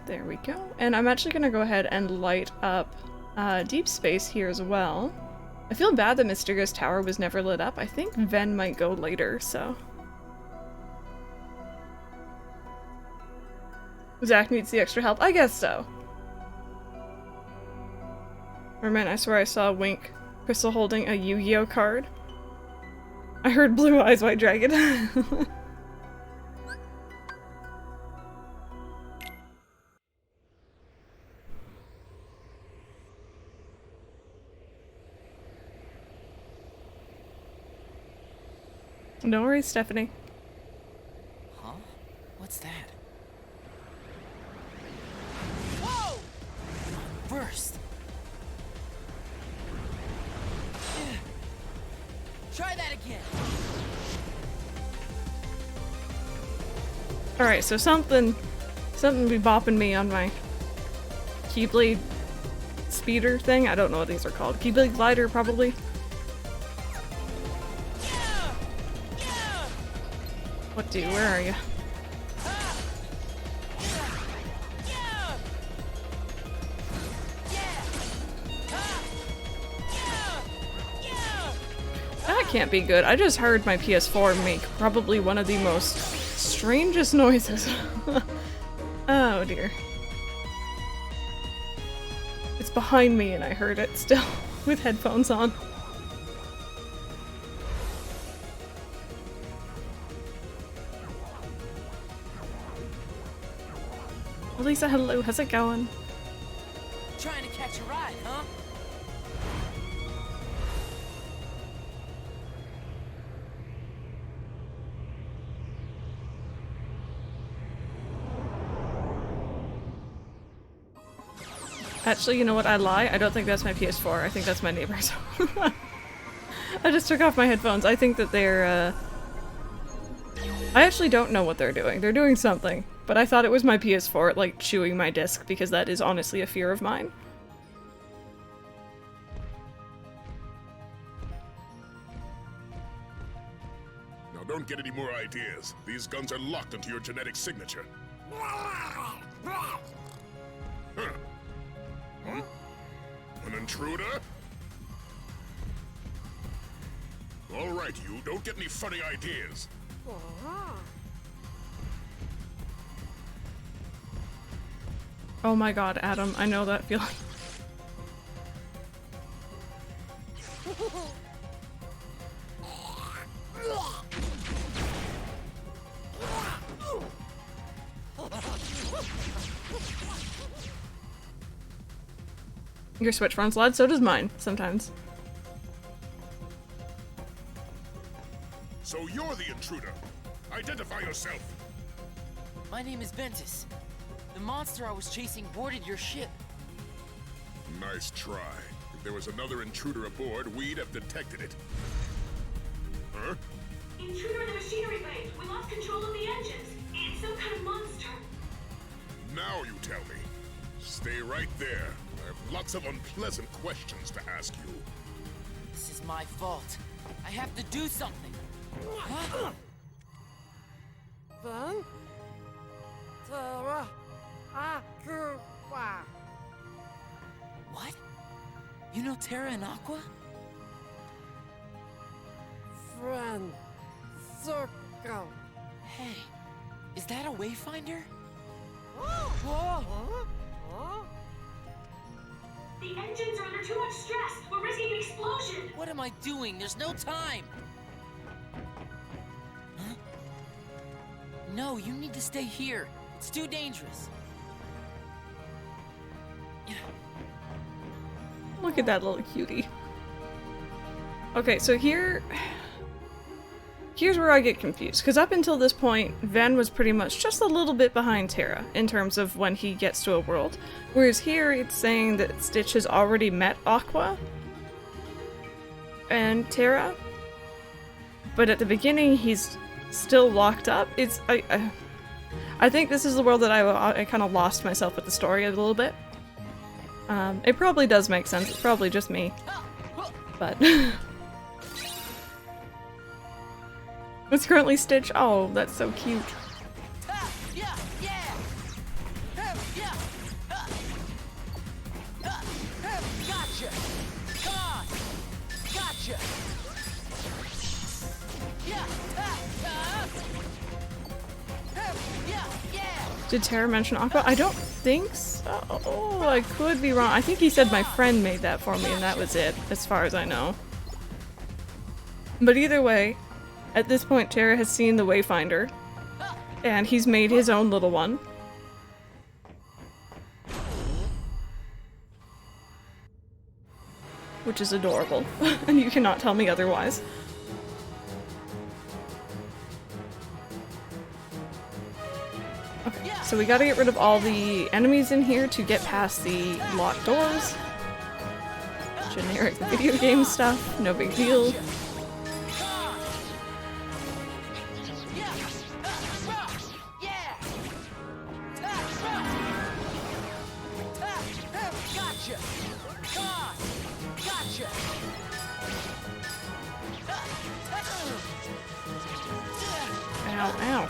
There we go. And I'm actually gonna go ahead and light up deep space here as well. I feel bad that Mysterious Tower was never lit up. I think Ven might go later, so. Zach needs the extra help? I guess so. Or man, I swear I saw Wink Crystal holding a Yu-Gi-Oh card. I heard Blue Eyes White Dragon. No worries, Stephanie. Huh? What's that? Whoa! Burst. Try that again. Alright, so something be bopping me on my Keyblade speeder thing. I don't know what these are called. Keyblade glider, probably. What do? Where are you? That can't be good. I just heard my PS4 make probably one of the most strangest noises. Oh dear. It's behind me and I heard it still with headphones on. Lisa, hello, how's it going? Trying to catch a ride, huh? Actually, you know what? I lie. I don't think that's my PS4. I think that's my neighbor's. I just took off my headphones. I think that they're, I actually don't know what they're doing. They're doing something. But I thought it was my PS4, like, chewing my disc, because that is honestly a fear of mine. Now don't get any more ideas. These guns are locked into your genetic signature. Huh? Huh? An intruder? All right, you. Don't get any funny ideas. Oh my god, Adam, I know that feeling. Your Switch runs loud, so does mine, sometimes. So you're the intruder. Identify yourself. My name is Vanitas. The monster I was chasing boarded your ship. Nice try. If there was another intruder aboard, we'd have detected it. Huh? Intruder in the machinery bay. We lost control of the engines. It's some kind of monster. Now you tell me. Stay right there. I have lots of unpleasant questions to ask you. This is my fault. I have to do something. Huh? What? You know Terra and Aqua? Friend, circle. Hey, is that a wayfinder? The engines are under too much stress. We're risking an explosion. What am I doing? There's no time. Huh? No, you need to stay here. It's too dangerous. Look at that little cutie. Okay, so here's where I get confused, because up until this point, Ven was pretty much just a little bit behind Terra in terms of when he gets to a world, whereas here it's saying that Stitch has already met Aqua and Terra, but at the beginning he's still locked up. I think this is the world that I kind of lost myself with the story a little bit. It probably does make sense. It's probably just me, but. It's currently Stitch. Oh, that's so cute. Gotcha. Yeah. Did Tara mention Aqua? I don't think so. Oh, I could be wrong. I think he said my friend made that for me and that was it, as far as I know. But either way, at this point Tara has seen the Wayfinder, and he's made his own little one. Which is adorable, and you cannot tell me otherwise. Okay, so we gotta get rid of all the enemies in here to get past the locked doors. Generic video game stuff, no big deal. Ow, ow.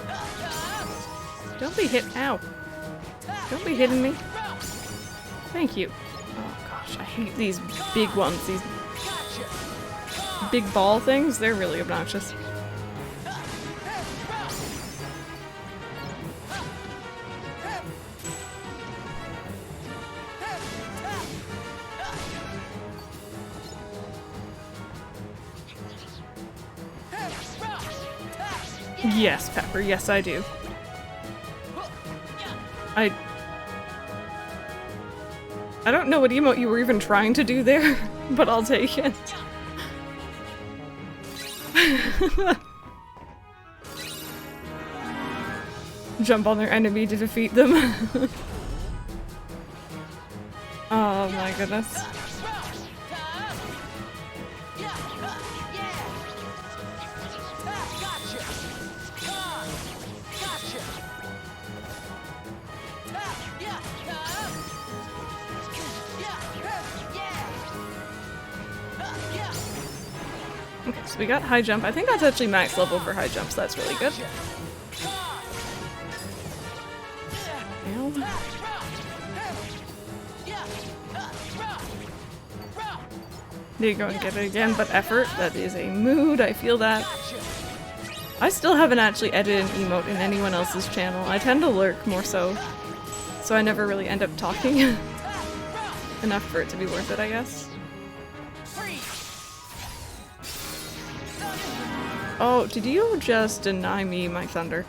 Don't be hit. Ow. Don't be hitting me. Thank you. Oh gosh, I hate these big ones. These big ball things. They're really obnoxious. Yes, Pepper. Yes, I do. I don't know what emote you were even trying to do there, but I'll take it. Jump on their enemy to defeat them. Oh my goodness. Okay, so we got high jump. I think that's actually max level for high jump, so that's really good. Ow. Need to go and get it again, but effort, that is a mood, I feel that. I still haven't actually edited an emote in anyone else's channel. I tend to lurk more so I never really end up talking enough for it to be worth it, I guess. Oh, did you just deny me my thunder?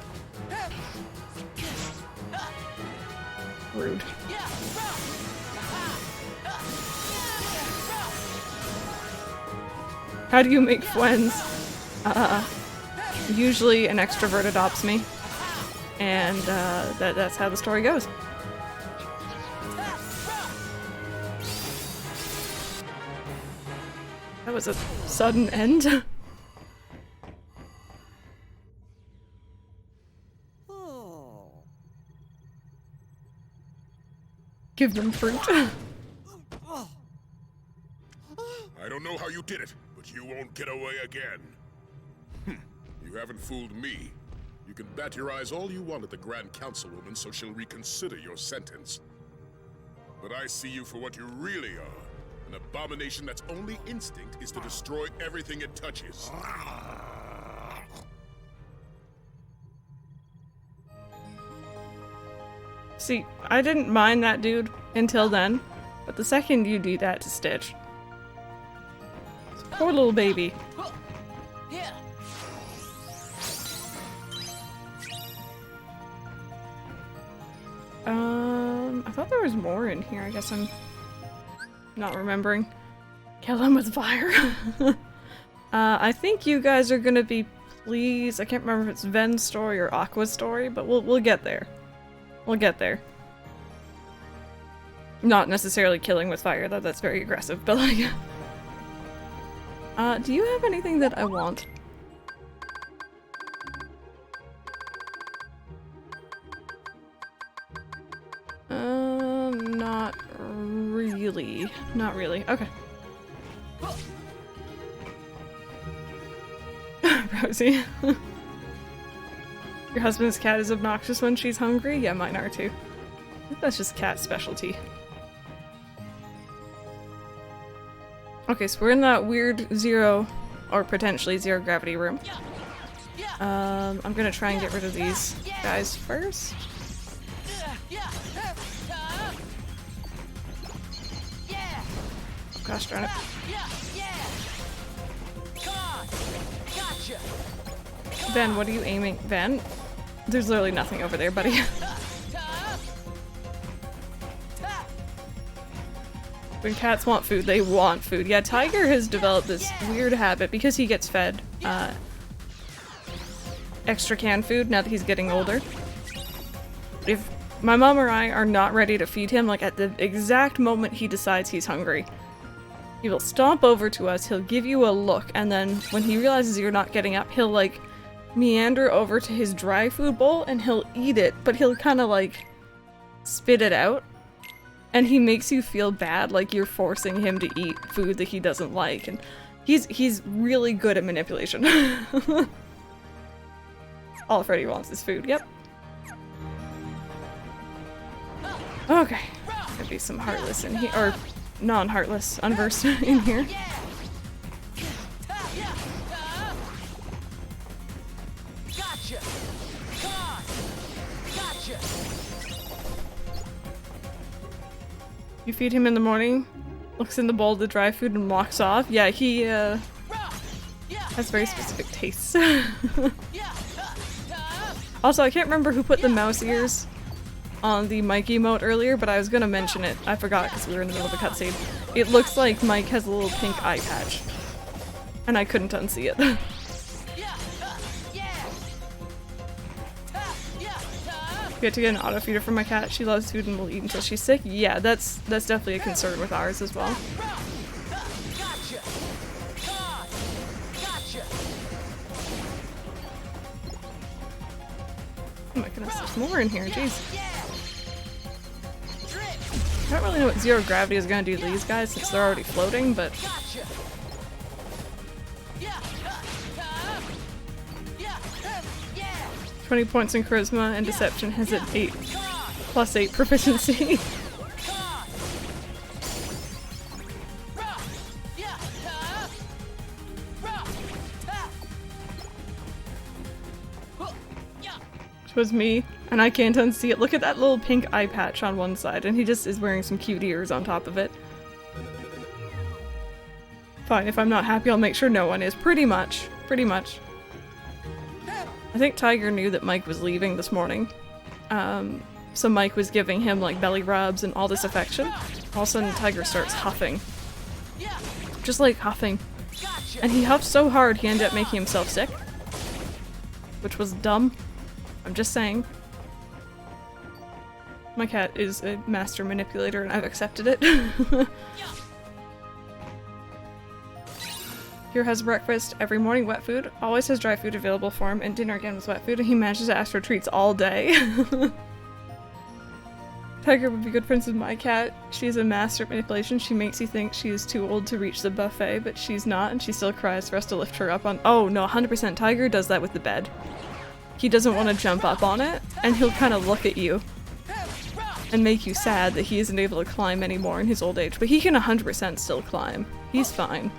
Rude. How do you make friends? Usually an extrovert adopts me. And that's how the story goes. That was a sudden end. Give them fruit. I don't know how you did it, but you won't get away again. You haven't fooled me. You can bat your eyes all you want at the Grand Councilwoman so she'll reconsider your sentence. But I see you for what you really are. An abomination that's only instinct is to destroy everything it touches. See, I didn't mind that dude until then, but the second you do that to Stitch. Poor little baby. I thought there was more in here. I guess I'm not remembering. Kill him with fire. I think you guys are gonna be pleased. I can't remember if it's Ven's story or Aqua's story, but we'll get there. We'll get there. Not necessarily killing with fire, though. That's very aggressive, but like... do you have anything that I want? Not really. Not really. Okay. Rosie. Your husband's cat is obnoxious when she's hungry? Yeah, mine are too. I think that's just cat specialty. Okay, so we're in that weird zero, or potentially zero gravity room. I'm gonna try and get rid of these guys first. Oh, gosh darn it. Ben, what are you aiming? Ben? There's literally nothing over there, buddy. When cats want food, they want food. Yeah, Tiger has developed this weird habit because he gets fed extra canned food now that he's getting older. If my mom or I are not ready to feed him, like at the exact moment he decides he's hungry, he will stomp over to us, he'll give you a look, and then when he realizes you're not getting up, he'll like meander over to his dry food bowl and he'll eat it, but he'll kind of like spit it out. And he makes you feel bad, like you're forcing him to eat food that he doesn't like, and he's really good at manipulation. All Freddy wants is food, yep. Okay, there'll be some Heartless in here, or non-Heartless, Unversed in here. You feed him in the morning, looks in the bowl of the dry food and walks off. Yeah, he has very specific tastes. Also, I can't remember who put the mouse ears on the Mike emote earlier, but I was gonna mention it. I forgot because we were in the middle of a cutscene. It looks like Mike has a little pink eye patch. And I couldn't unsee it. We have to get an auto feeder for my cat. She loves food and will eat until she's sick. Yeah, that's definitely a concern with ours as well. Oh my goodness, there's more in here, jeez. I don't really know what zero gravity is gonna do to these guys since they're already floating, but 20 points in charisma and deception has an 8 plus 8 proficiency. Which was me, and I can't unsee it. Look at that little pink eye patch on one side, and he just is wearing some cute ears on top of it. Fine, if I'm not happy, I'll make sure no one is. Pretty much. Pretty much. I think Tiger knew that Mike was leaving this morning. So Mike was giving him like belly rubs and all this affection. All of a sudden Tiger starts huffing. Just like huffing. And he huffed so hard he ended up making himself sick. Which was dumb. I'm just saying. My cat is a master manipulator and I've accepted it. Here has breakfast every morning, wet food, always has dry food available for him, and dinner again with wet food, and he manages to ask for treats all day. Tiger would be good friends with my cat. She's a master at manipulation. She makes you think she is too old to reach the buffet, but she's not, and she still cries for us to lift her up on- Oh no, 100% Tiger does that with the bed. He doesn't want to jump up on it, and he'll kind of look at you and make you sad that he isn't able to climb anymore in his old age, but he can 100% still climb. He's fine.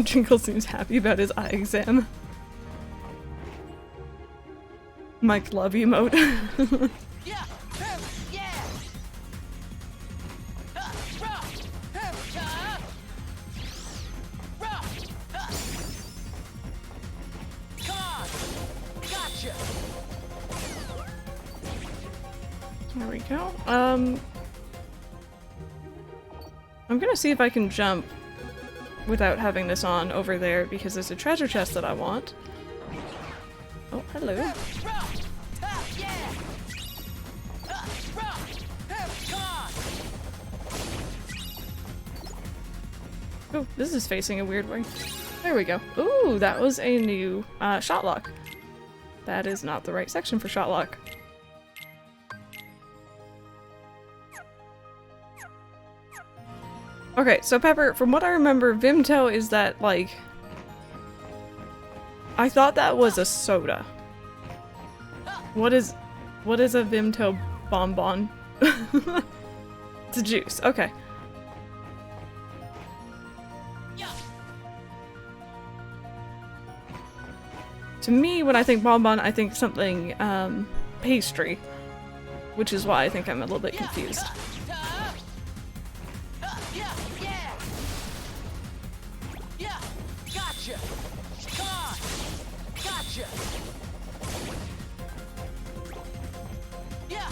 Jingle seems happy about his eye exam. Mike love emote. There we go. I'm gonna see if I can jump without having this on over there because there's a treasure chest that I want. Oh, hello. Oh, this is facing a weird way. There we go. Ooh, that was a new shot lock. That is not the right section for shot lock. Okay, so Pepper, from what I remember, Vimto is that, like... I thought that was a soda. What is... What is a Vimto bonbon? It's a juice. Okay. To me, when I think bonbon, I think something pastry, which is why I think I'm a little bit confused. Gotcha. Come on. Gotcha. Yeah.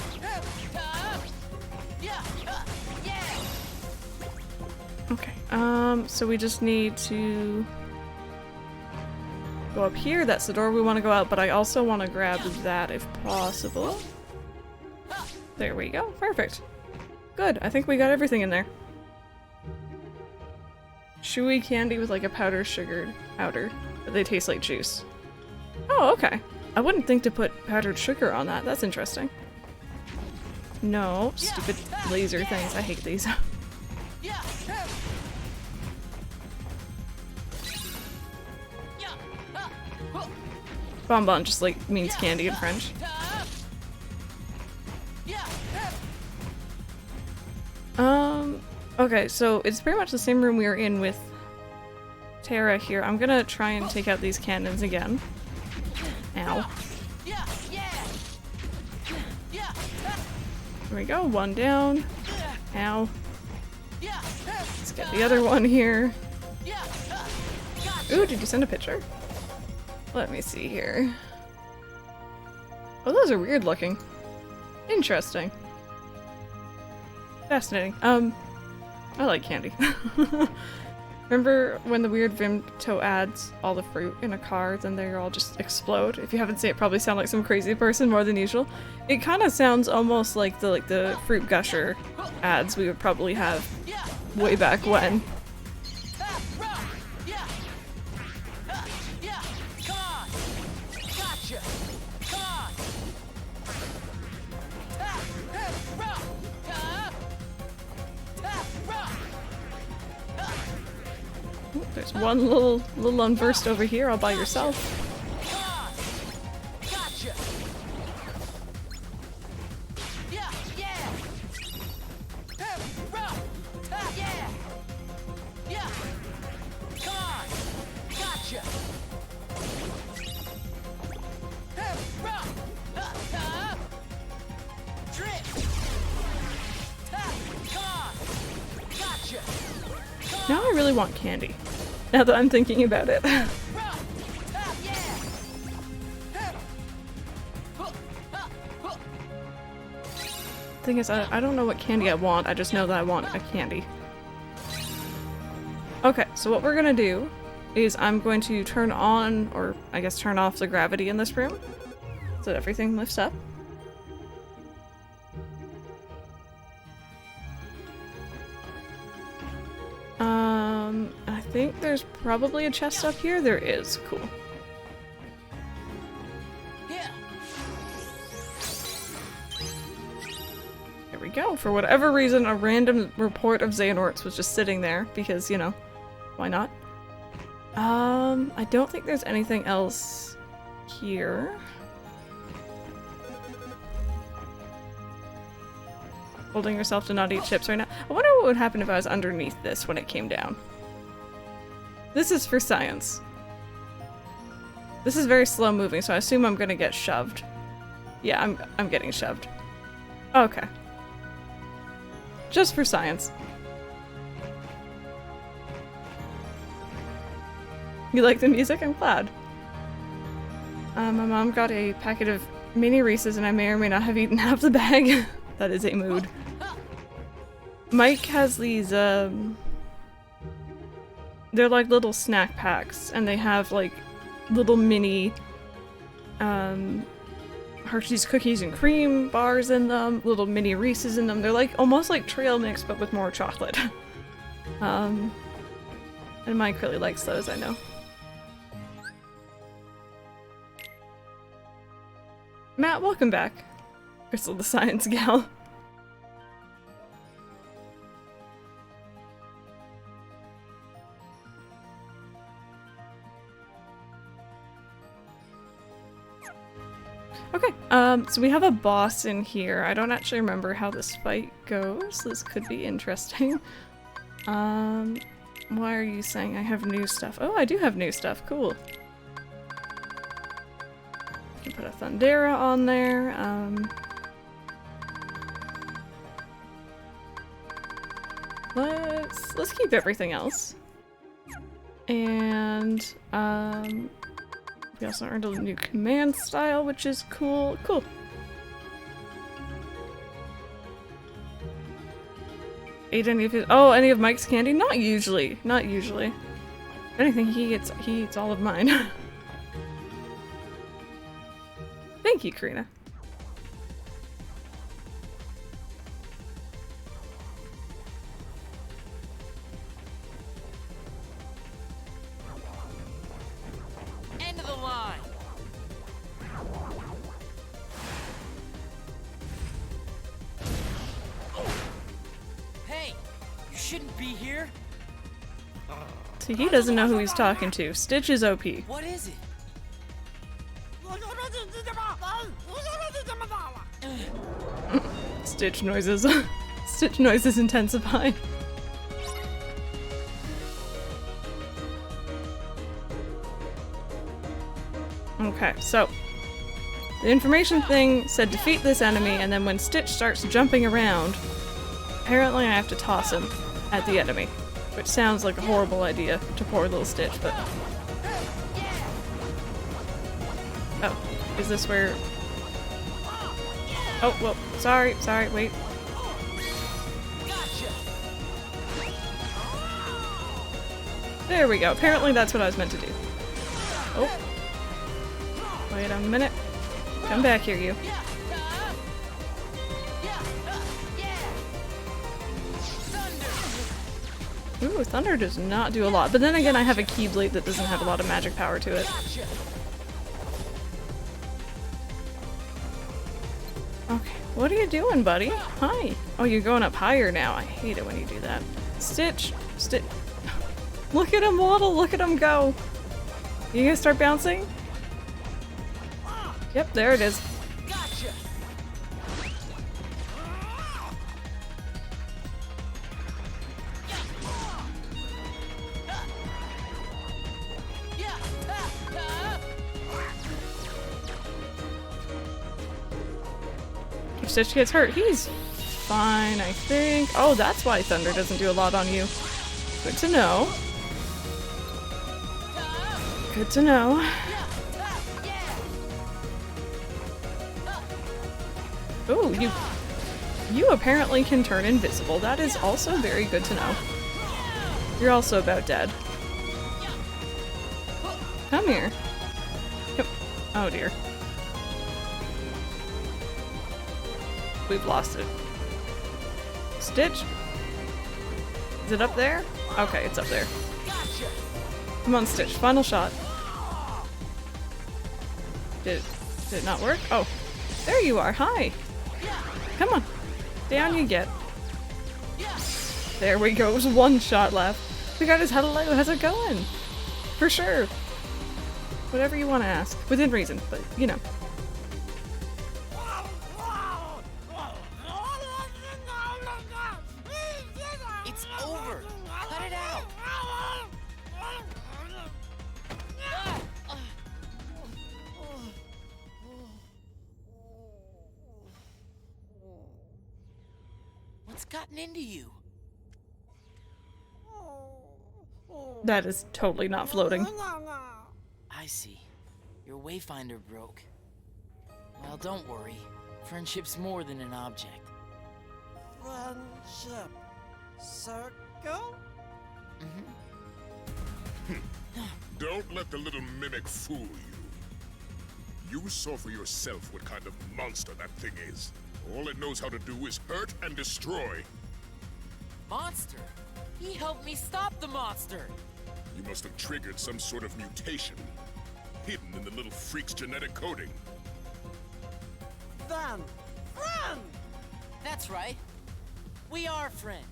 Okay. So we just need to go up here. That's the door we want to go out, but I also want to grab that if possible. There we go. Perfect. Good. I think we got everything in there. Chewy candy with like a powdered sugar powder, but they taste like juice. Oh, okay. I wouldn't think to put powdered sugar on that. That's interesting. No, stupid laser things. I hate these. Bonbon just like means candy in French. Okay, so it's pretty much the same room we were in with Terra here. I'm gonna try and take out these cannons again. Ow. There we go, one down. Ow. Let's get the other one here. Ooh, did you send a picture? Let me see here. Oh, those are weird looking. Interesting. Fascinating. I like candy. Remember when the weird Vimto adds all the fruit in a car, then they all just explode? If you haven't seen it, probably sound like some crazy person more than usual. It kind of sounds almost like the fruit gusher ads we would probably have way back when. There's one little unversed over here all by yourself. Now I really want candy. Now that I'm thinking about it. Thing is, I don't know what candy I want, I just know that I want a candy. Okay, so what we're gonna do is I'm going to turn on, or I guess turn off the gravity in this room so that everything lifts up. I think there's probably a chest up here. There is. Cool. There we go. For whatever reason, a random report of Xehanorts was just sitting there because, you know, why not? I don't think there's anything else here. Holding yourself to not eat chips right now. I wonder what would happen if I was underneath this when it came down. This is for science. This is very slow moving, so I assume I'm gonna get shoved. Yeah, I'm getting shoved. Okay. Just for science. You like the music? I'm glad. My mom got a packet of mini Reese's and I may or may not have eaten half the bag. That is a mood. Mike has these, they're like little snack packs, and they have like little mini, Hershey's cookies and cream bars in them, little mini Reese's in them. They're like almost like trail mix, but with more chocolate. And Mike really likes those, I know. Matt, welcome back. Crystal the Science Gal. Okay, so we have a boss in here. I don't actually remember how this fight goes. This could be interesting. Why are you saying I have new stuff? Oh, I do have new stuff. Cool. I can put a Thundera on there. Let's keep everything else. And we also earned a new command style, which is cool. Cool. Ate any of his— oh, any of Mike's candy? Not usually. Not usually. If anything, he eats all of mine. Thank you, Karina. End of the line. Hey, you shouldn't be here. See, he doesn't know who he's talking to. Stitch is OP. What is it? Stitch noises. Stitch noises intensify. Okay, so the information thing said defeat this enemy, and then when Stitch starts jumping around, apparently I have to toss him at the enemy, which sounds like a horrible idea to poor little Stitch, but... oh, is this where... oh, well, sorry, wait. There we go. Apparently that's what I was meant to do. Oh. Wait a minute. Come back here, you. Ooh, Thunder does not do a lot. But then again, I have a Keyblade that doesn't have a lot of magic power to it. Okay, what are you doing, buddy? Hi. Oh, you're going up higher now. I hate it when you do that. Stitch. Stitch. Look at him waddle. Look at him go. You gonna start bouncing? Yep, there it is. Gotcha. If Stitch gets hurt, he's fine, I think. Oh, that's why Thunder doesn't do a lot on you. Good to know. Good to know. Ooh, you apparently can turn invisible. That is also very good to know. You're also about dead. Come here. Yep. Oh dear. We've lost it. Stitch? Is it up there? Okay, it's up there. Come on, Stitch. Final shot. Did it not work? Oh. There you are. Hi. Come on. Down you get. There we go. It was one shot left. We got his hello. How's it going? For sure. Whatever you want to ask. Within reason, but you know. It's over. Cut it out. What's gotten into you? That is totally not floating. I see. Your wayfinder broke. Well, don't worry. Friendship's more than an object. Friendship circle? Don't let the little mimic fool you. You saw for yourself what kind of monster that thing is. All it knows how to do is hurt and destroy. Monster? He helped me stop the monster! You must have triggered some sort of mutation, hidden in the little freak's genetic coding. Then, friend! That's right. We are friends.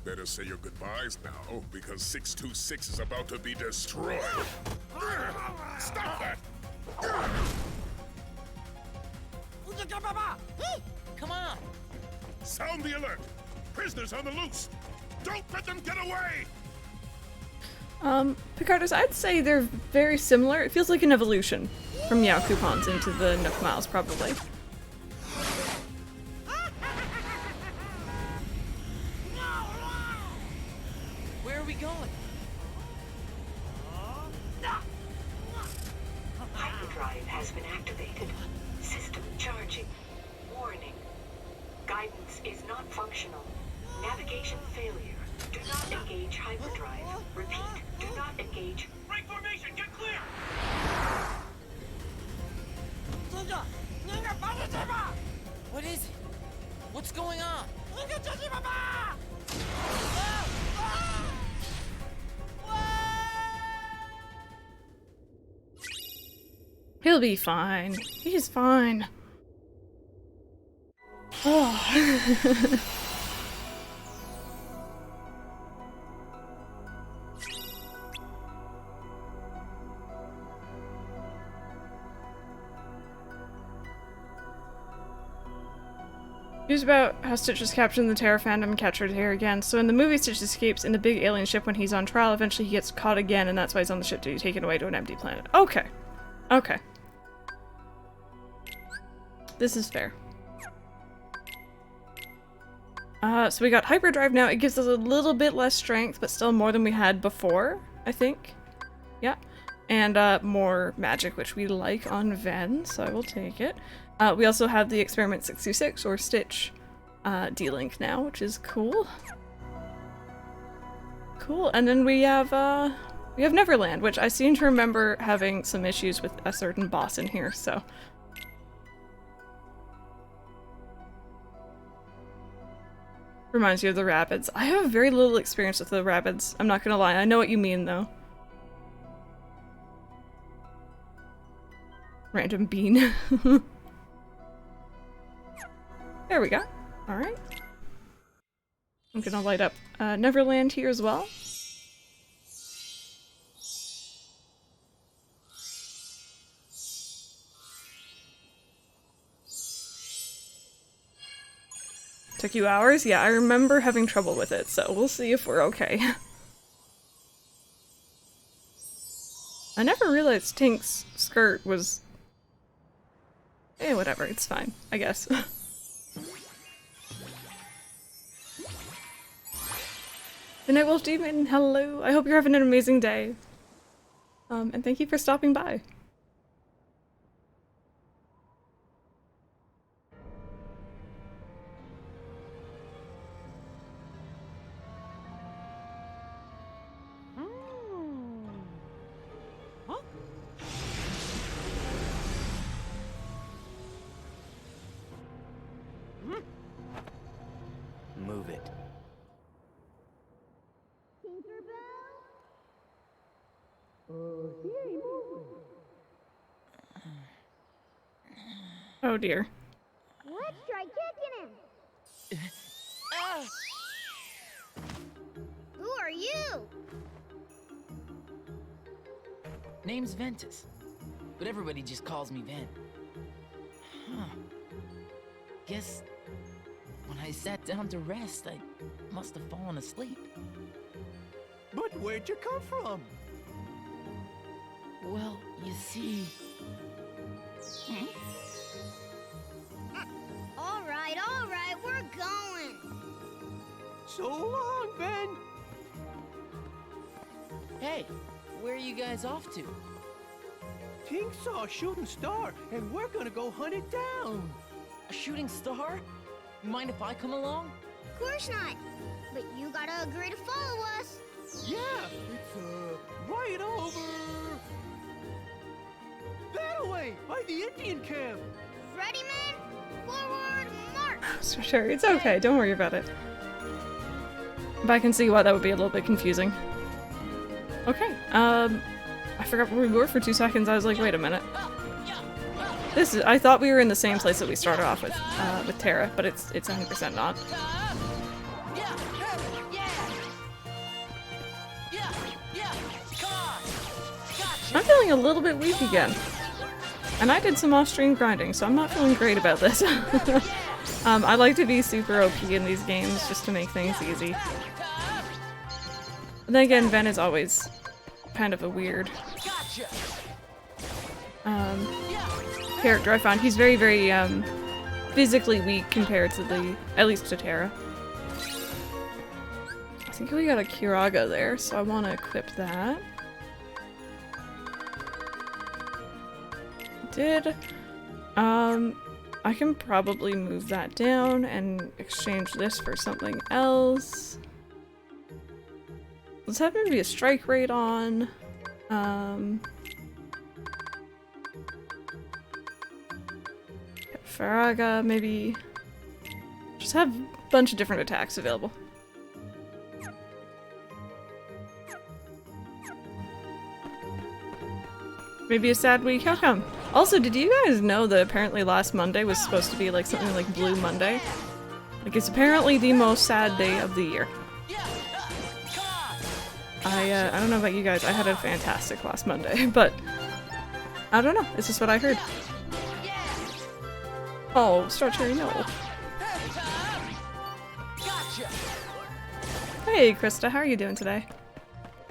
Better say your goodbyes now, because 626 is about to be destroyed. Stop that! Come on! Sound the alert! Prisoners on the loose! Don't let them get away! Picardos, I'd say they're very similar. It feels like an evolution from Meow Coupons into the Nook Miles, probably. Where are we going? Hyperdrive has been activated. System charging. Warning. Guidance is not functional. Navigation failure. Do not engage hyperdrive. Repeat. Do not engage. Break formation. Get clear. What is it? What's going on? He'll be fine. He's fine. Oh. News about how Stitch was captured in the Terror fandom and captured here again. So in the movie, Stitch escapes in the big alien ship when he's on trial. Eventually he gets caught again, and that's why he's on the ship to be taken away to an empty planet. Okay. Okay. This is fair. So we got hyperdrive now. It gives us a little bit less strength, but still more than we had before, I think. Yeah. And more magic, which we like on Ven, so I will take it. We also have the Experiment 626, or Stitch, D-Link now, which is cool. Cool, and then we have Neverland, which I seem to remember having some issues with a certain boss in here, so... Reminds you of the rapids. I have very little experience with the rapids, I'm not gonna lie. I know what you mean, though. Random bean. There we go. Alright. I'm gonna light up Neverland here as well. Took you hours? Yeah, I remember having trouble with it, so we'll see if we're okay. I never realized Tink's skirt was... Eh, whatever, it's fine, I guess. The Nightwolf Demon, hello! I hope you're having an amazing day. And thank you for stopping by. Move it. Oh dear. Let's try kicking him. Who are you? Name's Vanitas, but everybody just calls me Ven. Huh. Guess when I sat down to rest, I must have fallen asleep. But where'd you come from? Well, you see... All right, we're going. So long, Ben. Hey, where are you guys off to? Tink saw a shooting star, and we're gonna go hunt it down. A shooting star? Mind if I come along? Of course not. But you gotta agree to follow us. Yeah, it's right over that way, by the Indian camp. Ready, men? Forward, march. Sure, it's okay, don't worry about it. But I can see why that would be a little bit confusing. Okay, I forgot where we were for 2 seconds. I was like, wait a minute. This is, I thought we were in the same place that we started off with Terra, but it's 100% not. I'm feeling a little bit weak again. And I did some off-stream grinding, so I'm not feeling great about this. I like to be super OP in these games just to make things easy. But then again, Ven is always kind of a weird character I find. He's very, very physically weak compared to at least to Terra. I think we got a Kiraga there, so I want to equip that. Did. I can probably move that down and exchange this for something else. Let's have maybe a strike rate on. Faraga, maybe. Just have a bunch of different attacks available. Maybe a sad week. How come? Also, did you guys know that apparently last Monday was supposed to be like something like Blue Monday? Like, it's apparently the most sad day of the year. I don't know about you guys, I had a fantastic last Monday, but I don't know, it's just what I heard. Oh, Star Cherry, no. Hey, Krista, how are you doing today?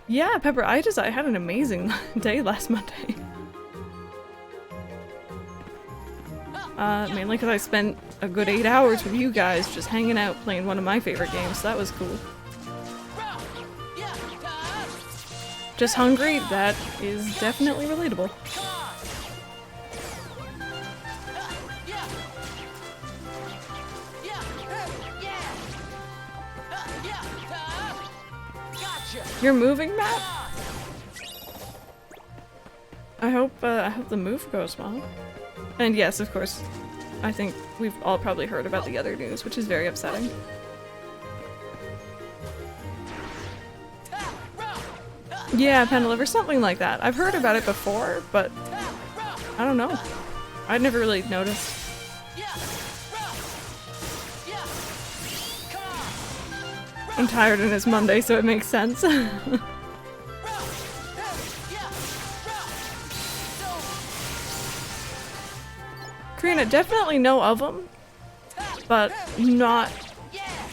Yeah, Pepper, I had an amazing day last Monday. Mainly because I spent a good 8 hours with you guys just hanging out playing one of my favorite games, so that was cool. Just hungry? That is definitely relatable. You're moving, Matt? I hope the move goes well. And yes, of course, I think we've all probably heard about the other news, which is very upsetting. Yeah, Pendle or something like that. I've heard about it before, but I don't know. I'd never really noticed. I'm tired and it's Monday, so it makes sense. Karina, definitely know of them, but not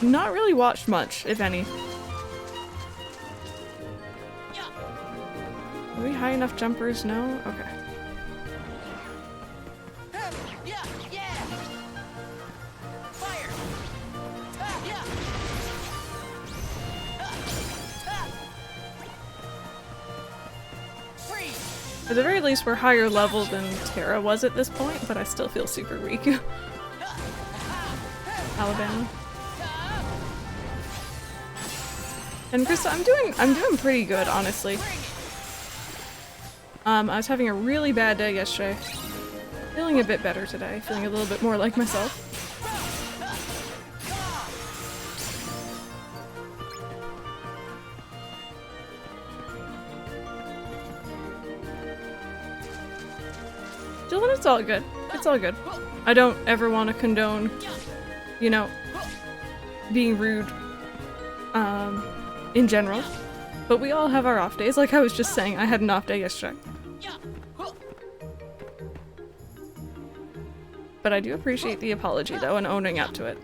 really watched much, if any. Are we high enough jumpers? No? Okay. At the very least, we're higher level than Terra was at this point, but I still feel super weak. Alabama. And Krista, I'm doing pretty good, honestly. I was having a really bad day yesterday. Feeling a bit better today, feeling a little bit more like myself. Dylan, it's all good. It's all good. I don't ever want to condone, you know, being rude, in general. But we all have our off days. Like I was just saying, I had an off day yesterday. But I do appreciate the apology, though, and owning up to it.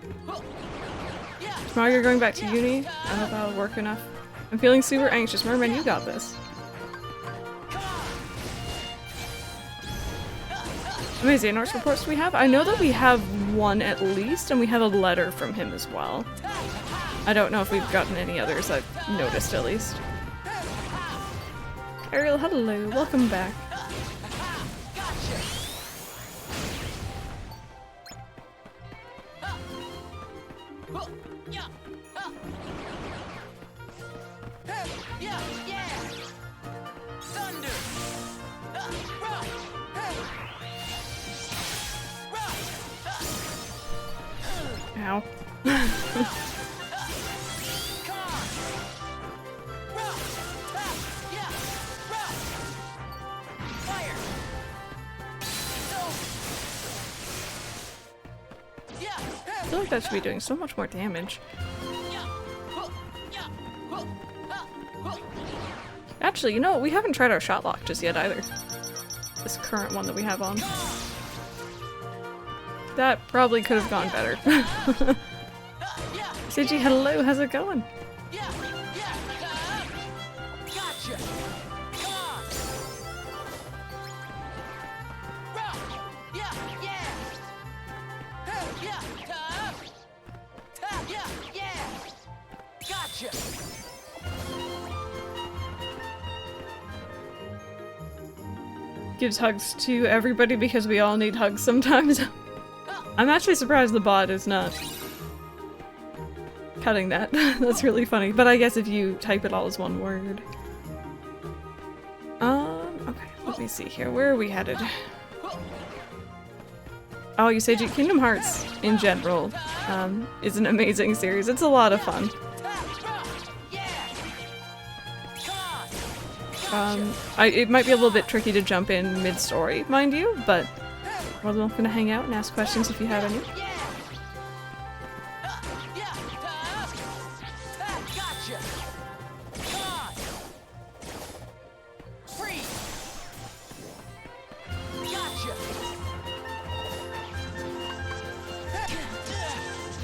Tomorrow you're going back to uni. I hope I'll work enough. I'm feeling super anxious. Merman, you got this. How many Xehanort's reports do we have? I know that we have one at least, and we have a letter from him as well. I don't know if we've gotten any others, I've noticed at least. Ariel, hello, welcome back. Ow. I feel like that should be doing so much more damage. Actually, you know what? We haven't tried our shot lock just yet either. This current one that we have on. That probably could have gone better. CG, hello, how's it going? Gives hugs to everybody because we all need hugs sometimes. I'm actually surprised the bot is not cutting that. That's really funny. But I guess if you type it all as one word. Okay, let me see here. Where are we headed? Oh, Usagi, Kingdom Hearts in general is an amazing series. It's a lot of fun. It might be a little bit tricky to jump in mid-story, mind you, but we're gonna hang out and ask questions if you have any.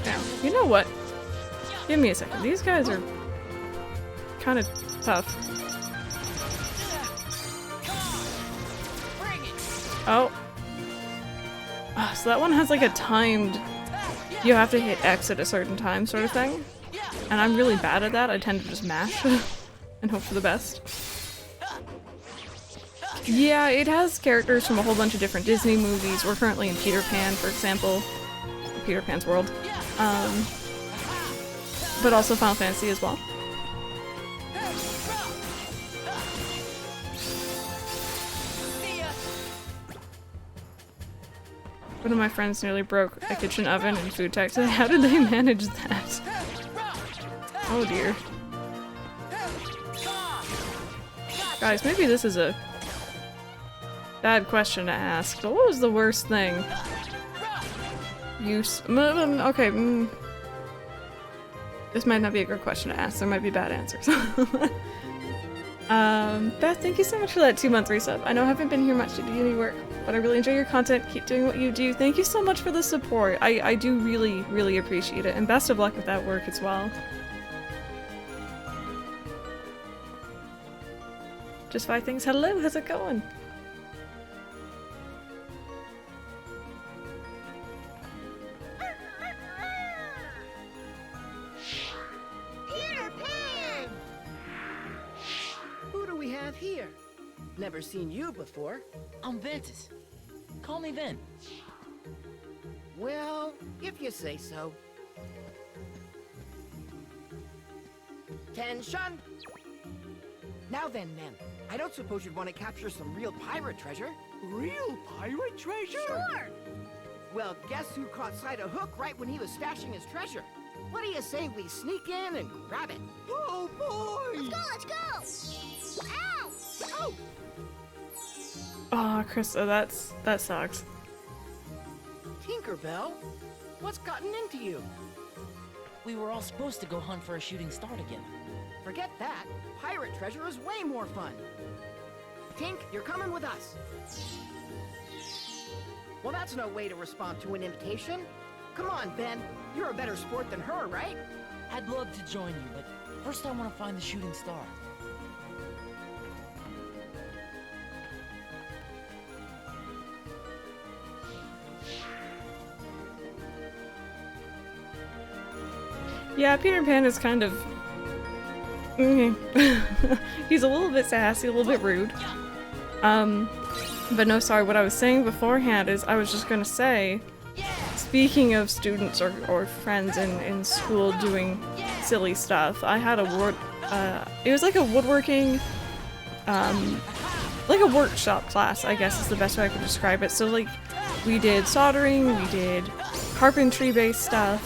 Now, you know what? Give me a second. These guys are kind of tough. Oh. So that one has like a timed, you have to hit X at a certain time sort of thing. And I'm really bad at that. I tend to just mash and hope for the best. Yeah, it has characters from a whole bunch of different Disney movies. We're currently in Peter Pan, for example. Peter Pan's world. But also Final Fantasy as well. One of my friends nearly broke a kitchen oven in food tech today. How did they manage that? Oh dear. Guys, maybe this is a bad question to ask, but what was the worst thing? Okay, this might not be a good question to ask. There might be bad answers. Beth, thank you so much for that 2-month resub. I know I haven't been here much to do any work, but I really enjoy your content. Keep doing what you do. Thank you so much for the support. I do really, really appreciate it, and best of luck with that work as well. Just 5 things. Hello, how's it going? Peter Pan! Who do we have here? Never seen you before. I'm Ventus. Call me Ven. Well, if you say so. Tension! Now then, men. I don't suppose you'd want to capture some real pirate treasure? Real pirate treasure? Sure! Well, guess who caught sight of Hook right when he was stashing his treasure? What do you say we sneak in and grab it? Oh boy! Let's go! Ow! Oh! Oh, Krista, that sucks. Tinkerbell? What's gotten into you? We were all supposed to go hunt for a shooting star together. Forget that. Pirate treasure is way more fun. Tink, you're coming with us. Well, that's no way to respond to an invitation. Come on, Ben. You're a better sport than her, right? I'd love to join you, but first I want to find the shooting star. Yeah, Peter Pan is kind of... he's a little bit sassy, a little bit rude. But no, sorry, what I was saying beforehand is I was just gonna say, speaking of students or friends in school doing silly stuff, I had it was like a woodworking, like a workshop class, I guess is the best way I could describe it. So like, we did soldering, we did carpentry-based stuff.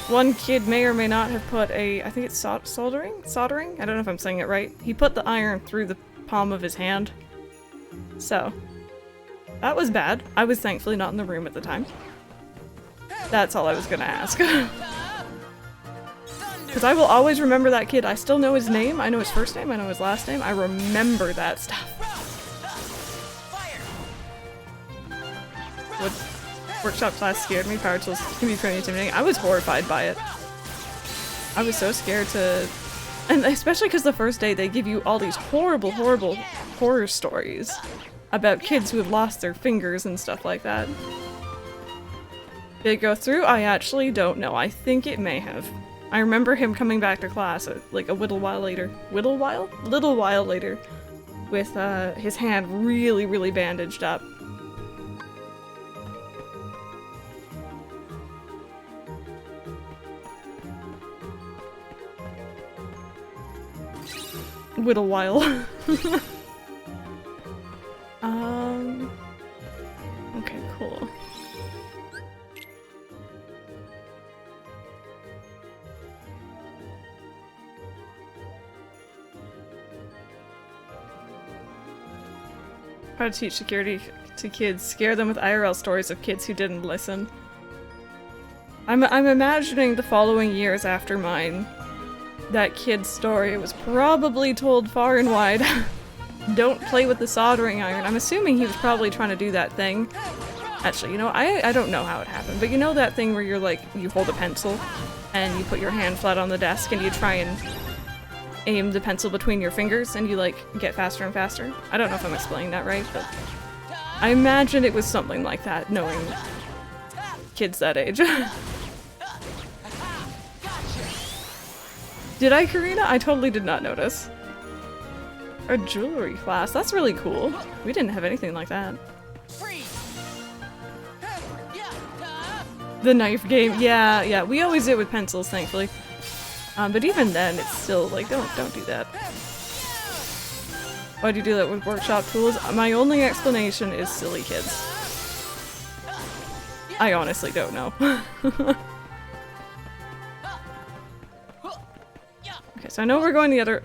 One kid may or may not have put I think it's soldering? I don't know if I'm saying it right. He put the iron through the palm of his hand. So, that was bad. I was thankfully not in the room at the time. That's all I was gonna ask. Because I will always remember that kid. I still know his name, I know his first name, I know his last name. I remember that stuff. wood workshop class scared me. Power tools can be pretty intimidating. I was horrified by it. I was so scared to... And especially because the first day they give you all these horrible, horrible horror stories about kids who have lost their fingers and stuff like that. Did it go through? I actually don't know. I think it may have. I remember him coming back to class like a little while later. Little while later. With his hand really, really bandaged up. Little while. Okay, cool. How to teach security to kids. Scare them with IRL stories of kids who didn't listen. I'm imagining the following years after mine. That kid's story was probably told far and wide. Don't play with the soldering iron. I'm assuming he was probably trying to do that thing. Actually, you know, I don't know how it happened, but you know that thing where you're like, you hold a pencil and you put your hand flat on the desk and you try and aim the pencil between your fingers and you like get faster and faster? I don't know if I'm explaining that right, but I imagine it was something like that, knowing kids that age. Did I, Karina? I totally did not notice. A jewelry class. That's really cool. We didn't have anything like that. The knife game. Yeah. We always did with pencils, thankfully. But even then, it's still like, don't do that. Why do you do that with workshop tools? My only explanation is silly kids. I honestly don't know. Okay, so I know we're going the other...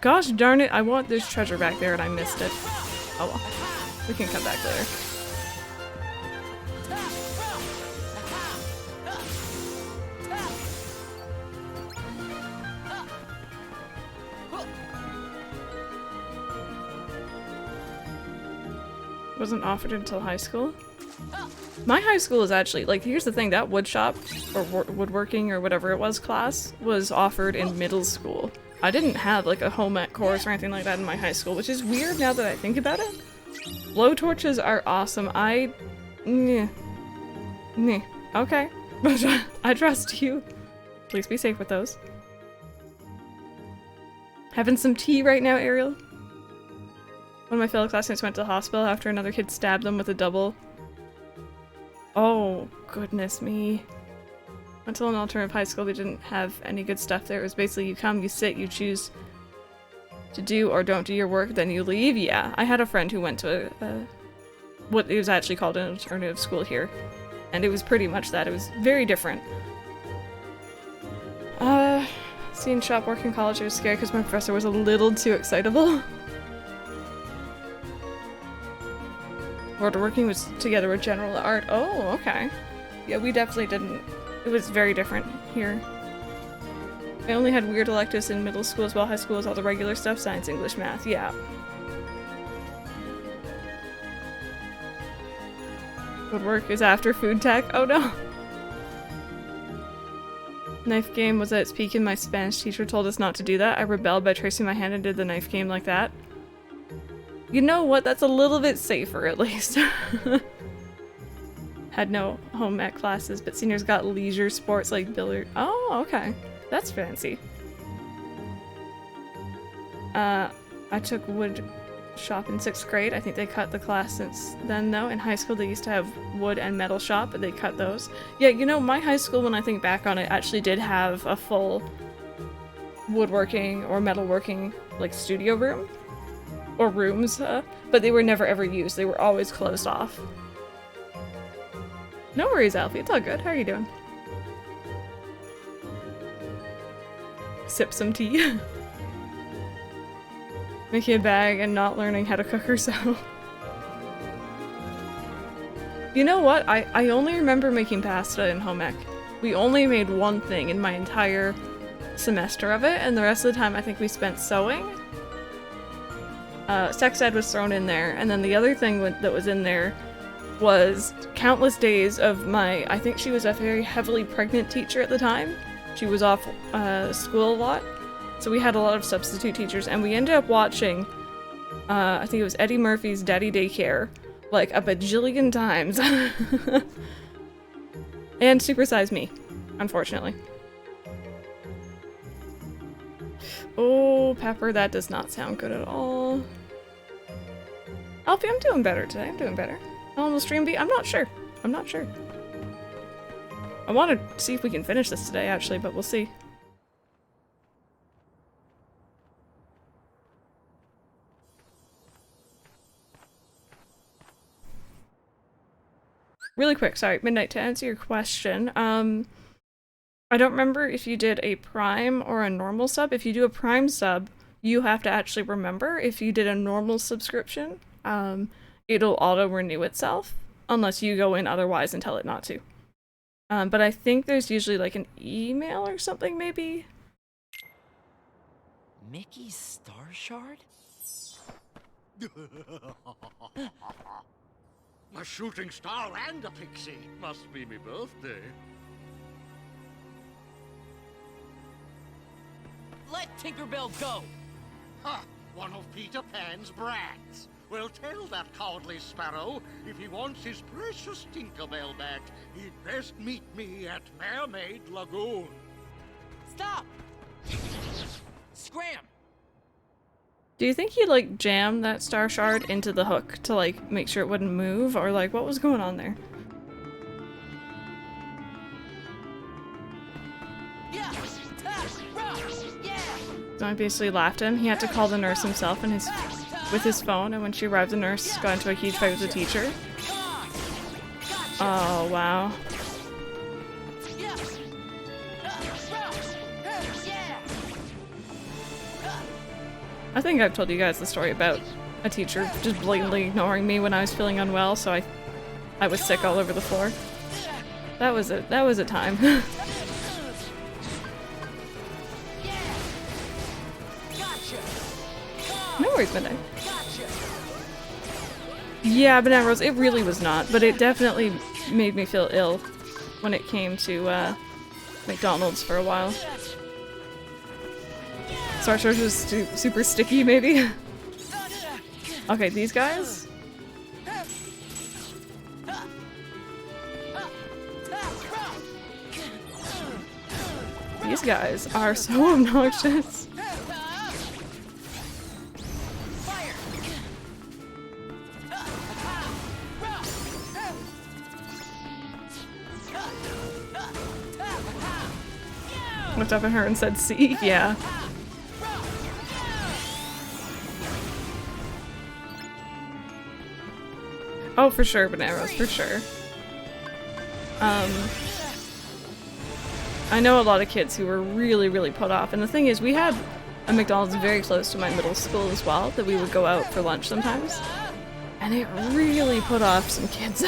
Gosh darn it, I want this treasure back there and I missed it. Oh well. We can come back later. Wasn't offered until high school? My high school is actually, like, here's the thing, that wood shop, or woodworking, or whatever it was class, was offered in middle school. I didn't have, like, a home ec course or anything like that in my high school, which is weird now that I think about it. Blowtorches are awesome. Okay. I trust you. Please be safe with those. Having some tea right now, Ariel? One of my fellow classmates went to the hospital after another kid stabbed them with a double. Oh, goodness me. Until an alternative high school, they didn't have any good stuff there. It was basically you come, you sit, you choose to do or don't do your work, then you leave. Yeah, I had a friend who went to what it was actually called an alternative school here. And it was pretty much that. It was very different. Seeing shop work in college, I was scared because my professor was a little too excitable. Working was together with general art. Oh, okay. Yeah, we definitely didn't. It was very different here. I only had weird electives in middle school as well. High school was all the regular stuff. Science, English, math. Yeah. Woodwork is after food tech. Oh no. Knife game was at its peak and my Spanish teacher told us not to do that. I rebelled by tracing my hand and did the knife game like that. You know what? That's a little bit safer, at least. Had no home ec classes, but seniors got leisure sports like billiard. Oh, okay. That's fancy. I took wood shop in 6th grade. I think they cut the class since then, though. In high school, they used to have wood and metal shop, but they cut those. Yeah, you know, my high school, when I think back on it, actually did have a full woodworking or metalworking, like, studio room. Or rooms, but they were never ever used. They were always closed off. No worries, Alfie. It's all good. How are you doing? Sip some tea. Making a bag and not learning how to cook herself. You know what? I only remember making pasta in home ec. We only made one thing in my entire semester of it, and the rest of the time I think we spent sewing. Sex ed was thrown in there, and then the other thing that was in there was countless days of I think she was a very heavily pregnant teacher at the time. She was off school a lot. So we had a lot of substitute teachers, and we ended up watching, I think it was Eddie Murphy's Daddy Daycare, like a bajillion times. And Super Size Me, unfortunately. Oh, Pepper, that does not sound good at all. Alfie, I'm doing better today. I'm doing better. How long will stream be? I'm not sure. I'm not sure. I want to see if we can finish this today, actually, but we'll see. Really quick, sorry, Midnight, to answer your question, I don't remember if you did a Prime or a normal sub. If you do a Prime sub, you have to actually remember. If you did a normal subscription, it'll auto-renew itself, unless you go in otherwise and tell it not to. But I think there's usually like an email or something, maybe? Mickey's Star Shard? A shooting star and a pixie. Must be me birthday. Let Tinkerbell go! Ha! One of Peter Pan's brats. Well, tell that cowardly sparrow if he wants his precious Tinkerbell back, he'd best meet me at Mermaid Lagoon. Stop! Scram! Do you think he like jammed that star shard into the hook to like make sure it wouldn't move, or like what was going on there? Yeah! Yeah! So I basically laughed at him. He had to call the nurse himself and with his phone, and when she arrived, the nurse got into a huge fight with the teacher. Oh wow. I think I've told you guys the story about a teacher just blatantly ignoring me when I was feeling unwell, so I was sick all over the floor. That was a time. No worries, Midnight. Yeah, Banana Rose, it really was not, but it definitely made me feel ill when it came to McDonald's for a while. Star Charge was super sticky, maybe? Okay, these guys? These guys are so obnoxious. Looked up at her and said, "See, yeah." Oh, for sure, Bananas, for sure. I know a lot of kids who were really, really put off, and the thing is, we had a McDonald's very close to my middle school as well, that we would go out for lunch sometimes, and it really put off some kids.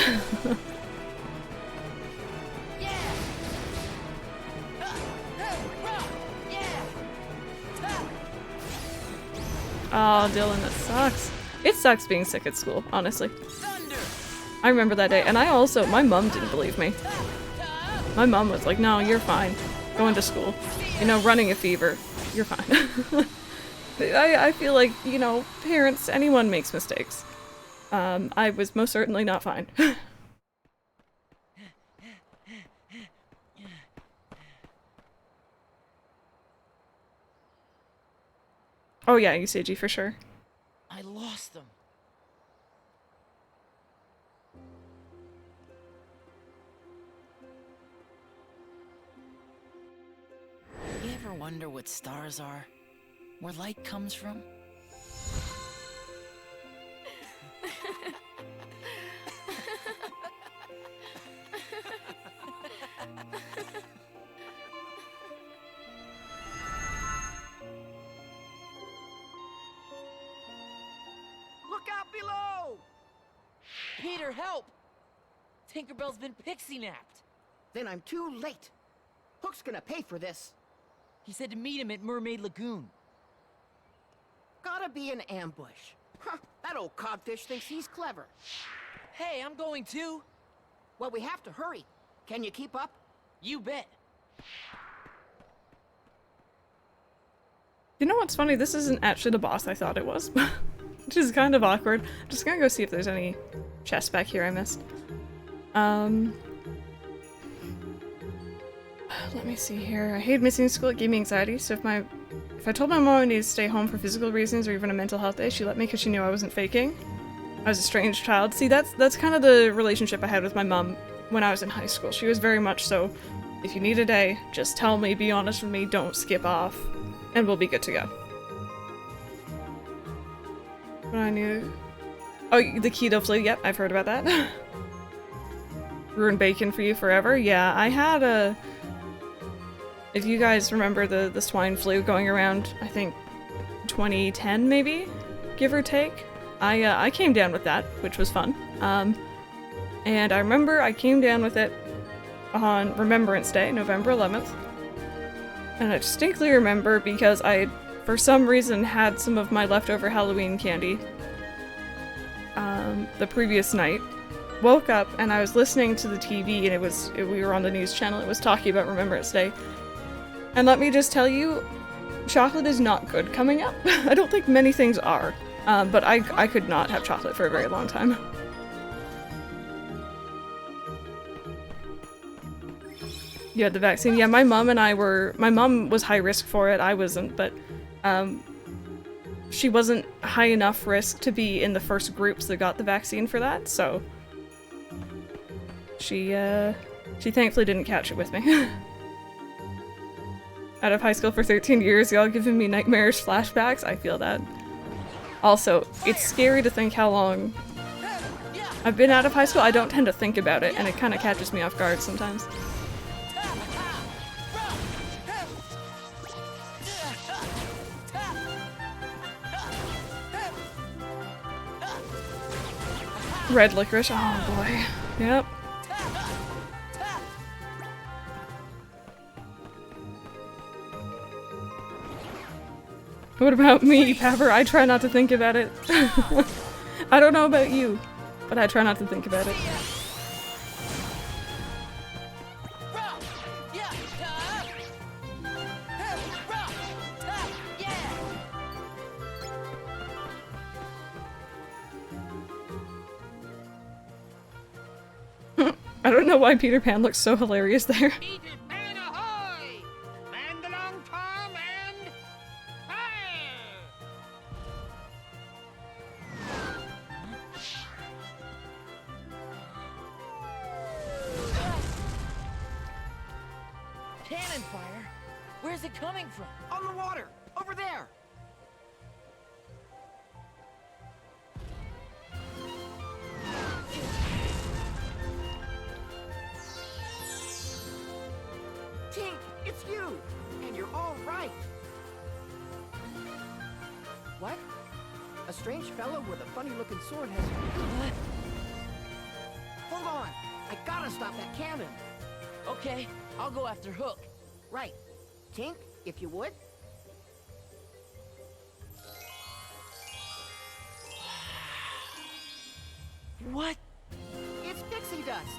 Oh, Dylan, that sucks. It sucks being sick at school, honestly. I remember that day, and my mom didn't believe me. My mom was like, no, you're fine. Going to school. You know, running a fever. You're fine. I feel like, you know, parents, anyone makes mistakes. I was most certainly not fine. Oh yeah, Usagi, for sure. I lost them. You ever wonder what stars are? Where light comes from? Look out below! Peter, help! Tinkerbell's been pixie-napped. Then I'm too late. Hook's gonna pay for this. He said to meet him at Mermaid Lagoon. Gotta be an ambush. Huh, that old codfish thinks he's clever. Hey, I'm going too. Well, we have to hurry. Can you keep up? You bet. You know what's funny? This isn't actually the boss I thought it was, which is kind of awkward. Just gonna go see if there's any chests back here I missed. Let me see here. I hate missing school. It gave me anxiety, so if I told my mom I needed to stay home for physical reasons or even a mental health day, she let me because she knew I wasn't faking. I was a strange child. See, that's kind of the relationship I had with my mom when I was in high school. She was very much so, if you need a day, just tell me, be honest with me, don't skip off, and we'll be good to go. What I knew... Oh, the keto flu, yep, I've heard about that. Ruin bacon for you forever? Yeah, I had a... If you guys remember the swine flu going around, I think 2010 maybe, give or take. I came down with that, which was fun. And I remember I came down with it on Remembrance Day, November 11th. And I distinctly remember because I, for some reason, had some of my leftover Halloween candy the previous night. Woke up and I was listening to the TV and we were on the news channel. It was talking about Remembrance Day. And let me just tell you, chocolate is not good coming up. I don't think many things are, but I could not have chocolate for a very long time. You had the vaccine? Yeah, my mom was high risk for it, I wasn't, but she wasn't high enough risk to be in the first groups that got the vaccine for that, so she thankfully didn't catch it with me. Out of high school for 13 years, y'all giving me nightmarish flashbacks. I feel that. Also, it's scary to think how long I've been out of high school. I don't tend to think about it, and it kind of catches me off guard sometimes. Red licorice. Oh boy. Yep. What about me, Pepper? I try not to think about it. I don't know about you, but I try not to think about it. I don't know why Peter Pan looks so hilarious there. Peter Pan ahoy! Man along, Tom, and fire! Cannon fire? Where's it coming from? On the water! Over there! Tink, it's you! And you're all right! What? A strange fellow with a funny-looking sword has... What? Hold on! I gotta stop that cannon! Okay, I'll go after Hook. Right. Tink, if you would? What? It's pixie dust!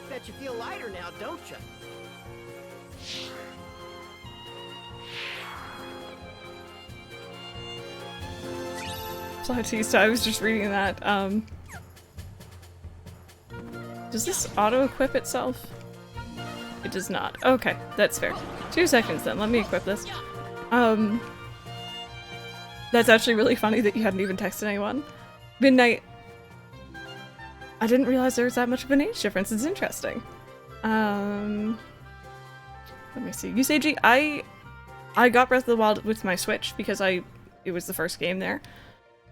Bet you feel lighter now, don't you? Flautista, I was just reading that. Does this auto-equip itself? It does not. Okay, that's fair. 2 seconds then, let me equip this. That's actually really funny that you hadn't even texted anyone. Midnight. I didn't realize there was that much of an age difference. It's interesting. Let me see. Usagi, I got Breath of the Wild with my Switch because it was the first game there.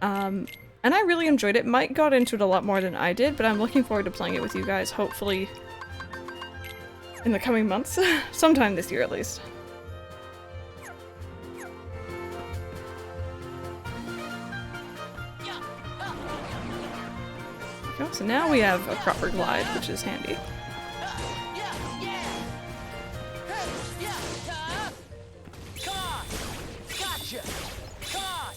And I really enjoyed it. Mike got into it a lot more than I did, but I'm looking forward to playing it with you guys, hopefully in the coming months. Sometime this year, at least. Okay, so now we have a proper glide, which is handy. Come on! Gotcha! Come on!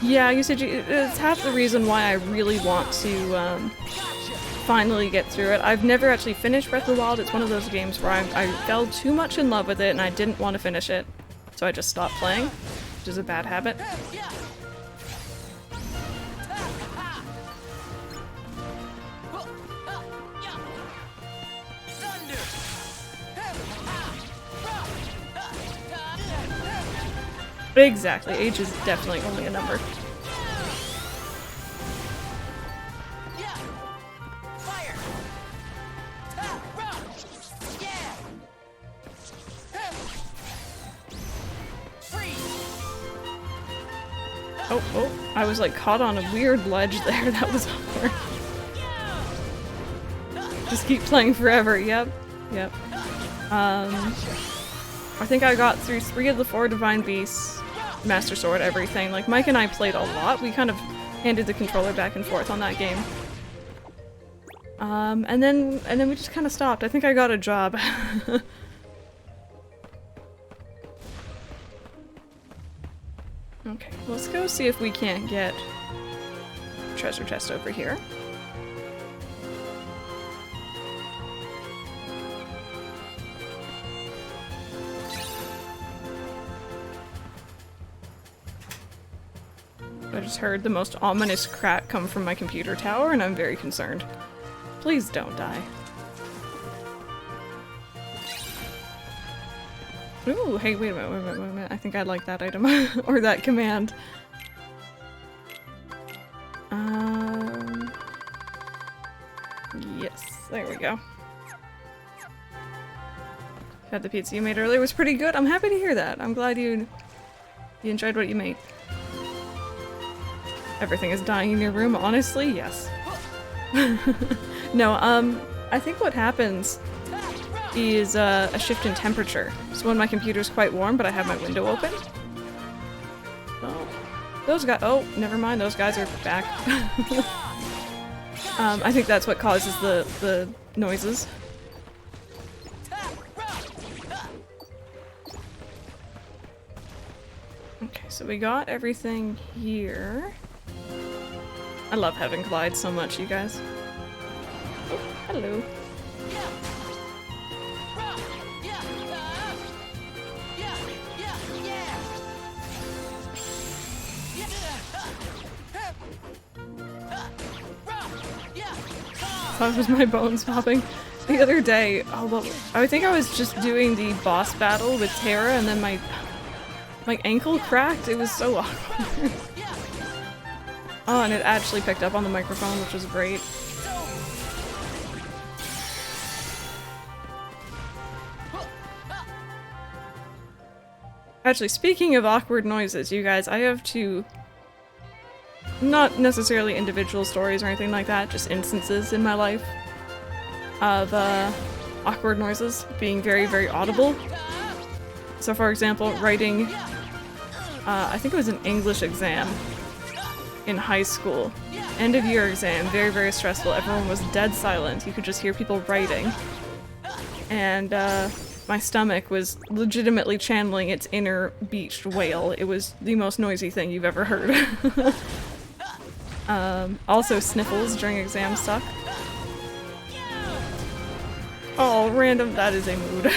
Yeah, it's half the reason why I really want to finally get through it. I've never actually finished Breath of the Wild. It's one of those games where I fell too much in love with it and I didn't want to finish it. So I just stopped playing, which is a bad habit. Exactly, age is definitely only a number. Oh, I was like caught on a weird ledge there, that was hard. Just keep playing forever, yep. I think I got through 3 of the 4 Divine Beasts, Master Sword, everything. Like, Mike and I played a lot. We kind of handed the controller back and forth on that game. And then we just kind of stopped. I think I got a job. Okay, let's go see if we can't get treasure chest over here. I just heard the most ominous crack come from my computer tower, and I'm very concerned. Please don't die. Ooh, hey, wait a minute. I think I like that item. Or that command. Yes, there we go. Had the pizza you made earlier was pretty good. I'm happy to hear that. I'm glad you enjoyed what you made. Everything is dying in your room, honestly? Yes. No, I think what happens is a shift in temperature. So when my computer's quite warm, but I have my window open. Oh, those guys. Oh, never mind. Those guys are back. I think that's what causes the noises. Okay, so we got everything here. I love having Clyde so much, you guys. Oh, hello. That was my bones popping. The other day, I think I was just doing the boss battle with Terra and then my ankle cracked. It was so awkward. Oh, and it actually picked up on the microphone, which was great. Actually, speaking of awkward noises, you guys, I have 2, not necessarily individual stories or anything like that, just instances in my life of awkward noises being very, very audible. So for example, writing, I think it was an English exam in high school. End of year exam, very, very stressful. Everyone was dead silent. You could just hear people writing. And my stomach was legitimately channeling its inner beached whale. It was the most noisy thing you've ever heard. Also sniffles during exams suck. Oh, random, that is a mood.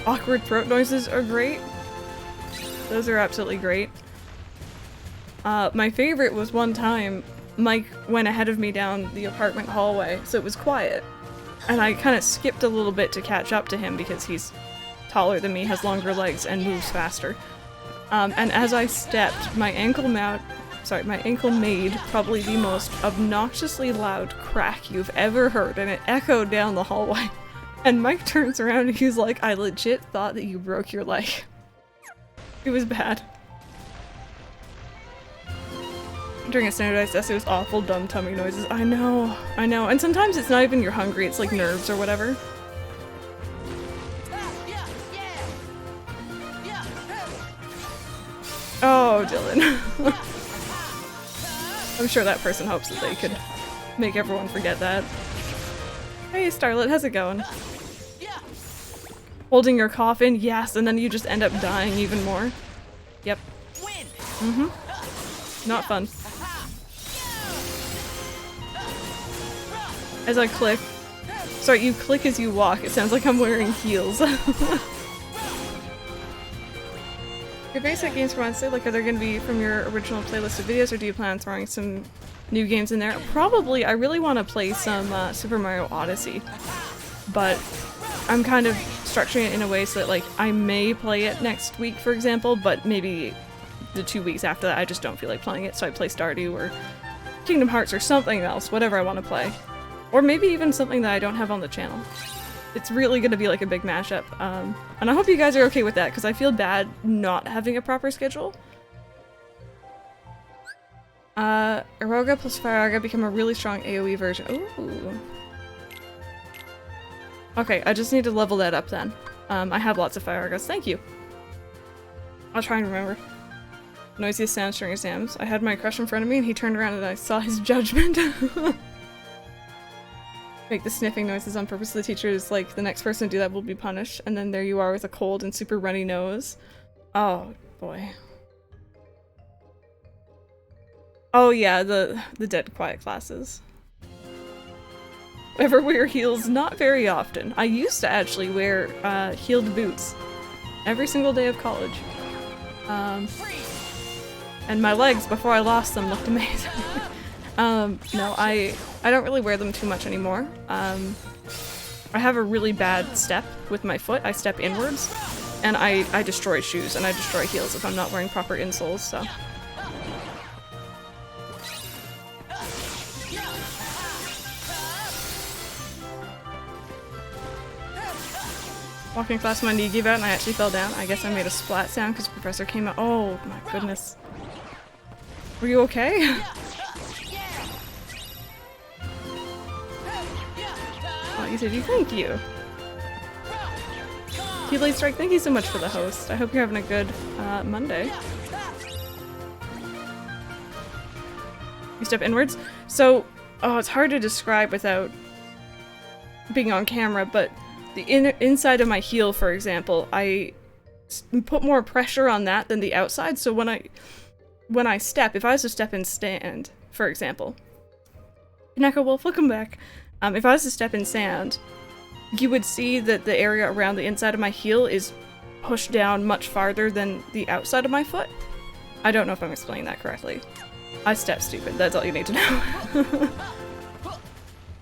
Awkward throat noises are great. Those are absolutely great. My favorite was one time Mike went ahead of me down the apartment hallway, so it was quiet. And I kind of skipped a little bit to catch up to him because he's taller than me, has longer legs, and moves faster. And as I stepped, my ankle made probably the most obnoxiously loud crack you've ever heard, and it echoed down the hallway. And Mike turns around and he's like, I legit thought that you broke your leg. It was bad. During a standardized test, it was awful dumb tummy noises. I know. And sometimes it's not even you're hungry, it's like nerves or whatever. Oh, Dylan. I'm sure that person hopes that they could make everyone forget that. Hey, Starlet, how's it going? Holding your coffin? Yes, and then you just end up dying even more. Yep. Not fun. As I click. Sorry, you click as you walk. It sounds like I'm wearing heels. Your basic games for Wednesday, like, are they going to be from your original playlist of videos, or do you plan on throwing some new games in there? Probably. I really want to play some Super Mario Odyssey, but I'm kind of structuring it in a way so that, like, I may play it next week, for example, but maybe the 2 weeks after that I just don't feel like playing it, so I play Stardew or Kingdom Hearts or something else, whatever I want to play. Or maybe even something that I don't have on the channel. It's really going to be like a big mashup, and I hope you guys are okay with that, because I feel bad not having a proper schedule. Eroga plus Firaga become a really strong AoE version. Ooh. Okay, I just need to level that up then. I have lots of Firagas. Thank you. I'll try and remember. Noisiest sounds during exams. I had my crush in front of me and he turned around and I saw his judgment. Make the sniffing noises on purpose. The teacher is like, the next person to do that will be punished. And then there you are with a cold and super runny nose. Oh, boy. Oh yeah, the dead quiet classes. Ever wear heels? Not very often. I used to actually wear heeled boots every single day of college. And my legs, before I lost them, looked amazing. No, I don't really wear them too much anymore. I have a really bad step with my foot. I step inwards, and I destroy shoes, and I destroy heels if I'm not wearing proper insoles, so. Walking class, my knee gave out and I actually fell down. I guess I made a splat sound because the professor came out. Oh my goodness. Were you okay? Oh, you said you thank you. Keyblade Strike, thank you so much for the host. I hope you're having a good Monday. You step inwards? So, oh, it's hard to describe without being on camera, but the inside of my heel, for example, I put more pressure on that than the outside, so when I step, if I was to step in stand, for example, Neko Wolf, welcome back. If I was to step in sand, you would see that the area around the inside of my heel is pushed down much farther than the outside of my foot. I don't know if I'm explaining that correctly. I step stupid, that's all you need to know.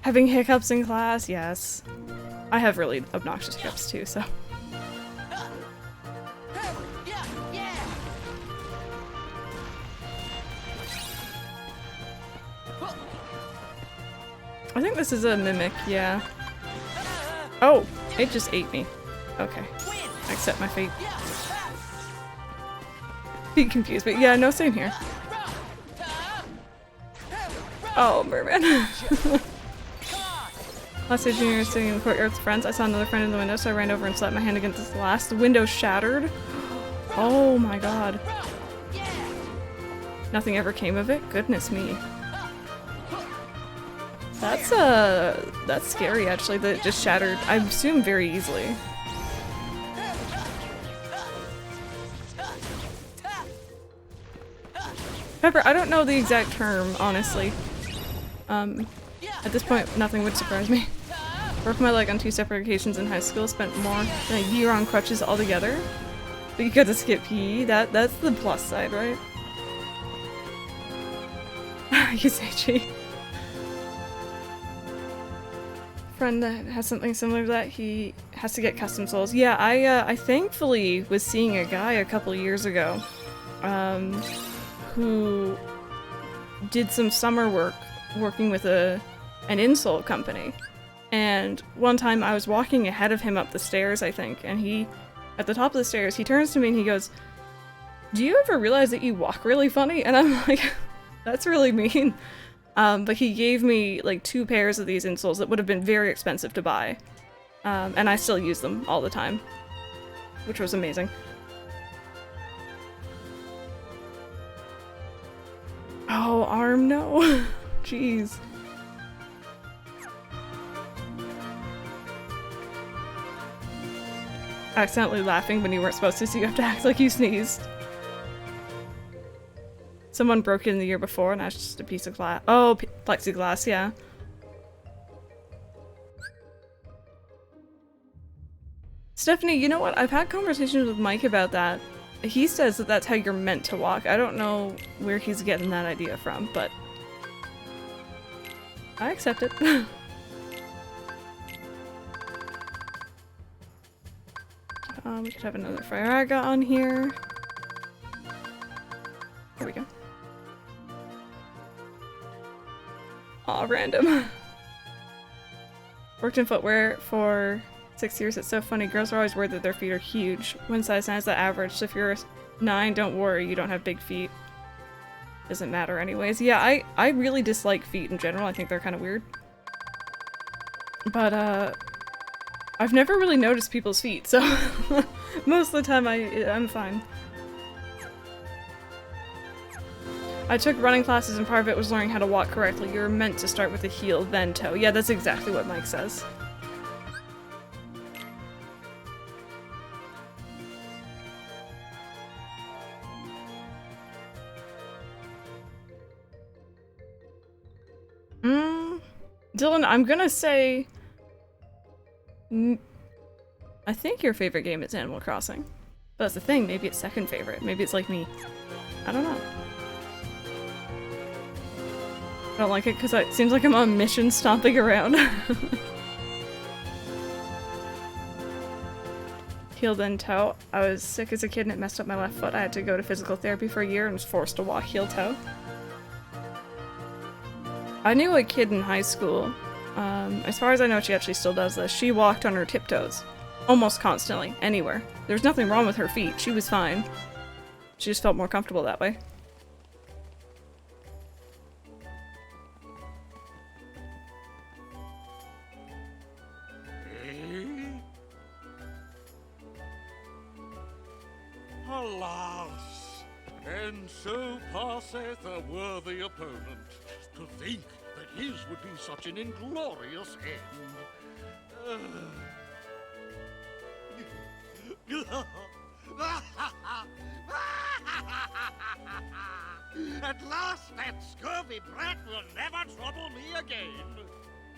Having hiccups in class, yes. I have really obnoxious hiccups too, so. I think this is a mimic, yeah. Oh, it just ate me. Okay, I accept my fate. Be confused, but yeah, no, same here. Oh, merman. Last day junior was sitting in the courtyard with friends. I saw another friend in the window, so I ran over and slapped my hand against the glass. The window shattered. Oh my god. Nothing ever came of it? Goodness me. That's scary actually, that it just shattered, I assume, very easily. Pepper, I don't know the exact term, honestly. At this point, nothing would surprise me. Broke my leg on 2 separate occasions in high school, spent more than a year on crutches altogether. But you got to skip PE, that's the plus side, right? Yusechi. Friend that has something similar to that, he has to get custom souls. Yeah, I thankfully was seeing a guy a couple years ago, who did some summer work working with an insole company. And one time I was walking ahead of him up the stairs, I think, and he, at the top of the stairs, he turns to me and he goes, "Do you ever realize that you walk really funny?" And I'm like, that's really mean. But he gave me like 2 pairs of these insoles that would have been very expensive to buy. And I still use them all the time, which was amazing. Oh, arm, no. Jeez. Accidentally laughing when you weren't supposed to, so you have to act like you sneezed. Someone broke it in the year before, and that's just a piece of glass. Oh, plexiglass, yeah. Stephanie, you know what? I've had conversations with Mike about that. He says that that's how you're meant to walk. I don't know where he's getting that idea from, but I accept it. We could have another Firaga on here. There we go. Aw, random. Worked in footwear for 6 years. It's so funny. Girls are always worried that their feet are huge. One size 9 is the average, so if you're a 9, don't worry, you don't have big feet. Doesn't matter anyways. Yeah, I really dislike feet in general. I think they're kind of weird. But, I've never really noticed people's feet, so most of the time I'm fine. I took running classes and part of it was learning how to walk correctly. You're meant to start with the heel, then toe. Yeah, that's exactly what Mike says. Dylan, I'm gonna say... I think your favorite game is Animal Crossing. But that's the thing, maybe it's second favorite. Maybe it's like me. I don't know. I don't like it because it seems like I'm on a mission stomping around. Heel then toe. I was sick as a kid and it messed up my left foot. I had to go to physical therapy for a year and was forced to walk heel toe. I knew a kid in high school. As far as I know, she actually still does this. She walked on her tiptoes. Almost constantly. Anywhere. There's nothing wrong with her feet. She was fine. She just felt more comfortable that way. Alas, and so passeth a worthy opponent. To think that his would be such an inglorious end. At last, that scurvy brat will never trouble me again.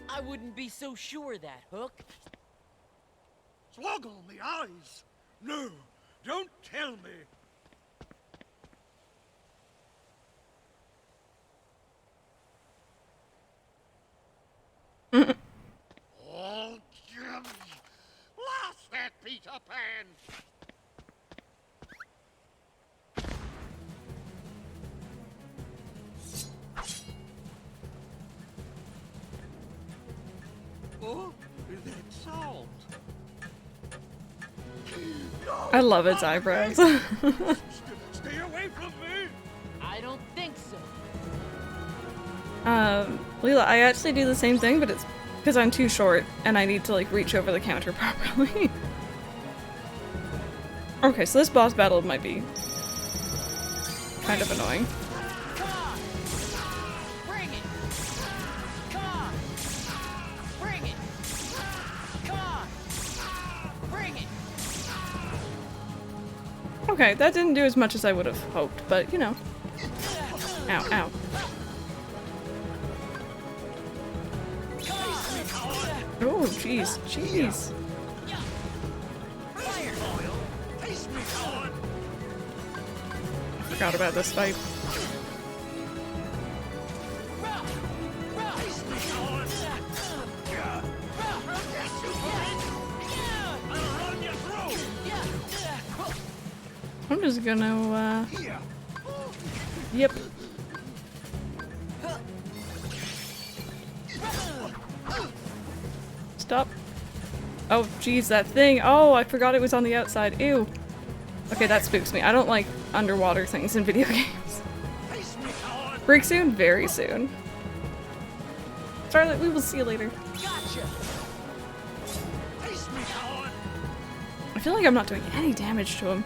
I wouldn't be so sure of that, Hook. Swoggle me eyes. No, don't tell me. Oh, blast that Peter Pan! Oh, that salt. I love its eyebrows. Stay away from me! I don't think so. Leela, I actually do the same thing, but it's because I'm too short and I need to like reach over the counter properly. Okay, so this boss battle might be kind of annoying. Bring it. Come on. Bring it. Come on. Bring it. Okay, that didn't do as much as I would have hoped, but you know. Ow, ow. Oh, jeez, jeez. I forgot about this fight. I'm just gonna, yep. Stop. Oh, geez, that thing. Oh, I forgot it was on the outside. Ew. Okay, that spooks me. I don't like underwater things in video games. Break soon? Very soon. Charlotte, we will see you later. I feel like I'm not doing any damage to him.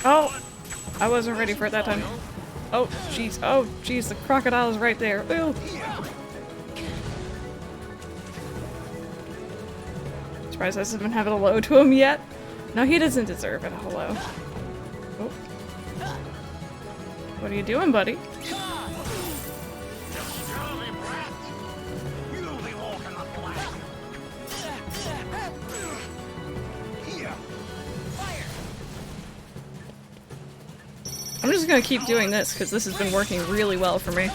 Oh! I wasn't ready for it that time. Oh, jeez. Oh, jeez. The crocodile is right there. Ew. Surprised I haven't had a hello to him yet. No, he doesn't deserve a hello. Oh. What are you doing, buddy? I'm just gonna keep doing this because this has been working really well for me.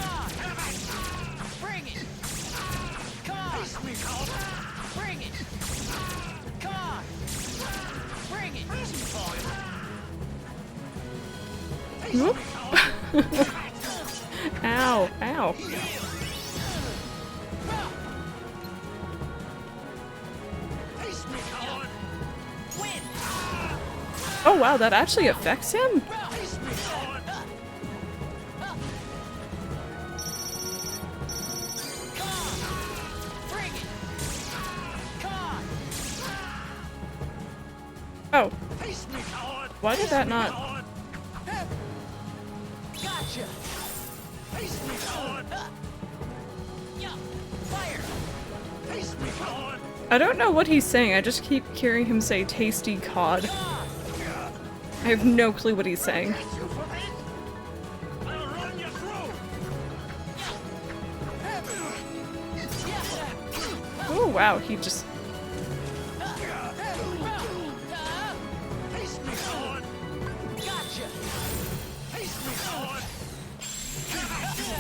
Whoop. Ow, ow. Oh wow, that actually affects him? Oh. Why did that not? Gotcha. I don't know what he's saying, I just keep hearing him say tasty cod. I have no clue what he's saying. Oh wow, he just...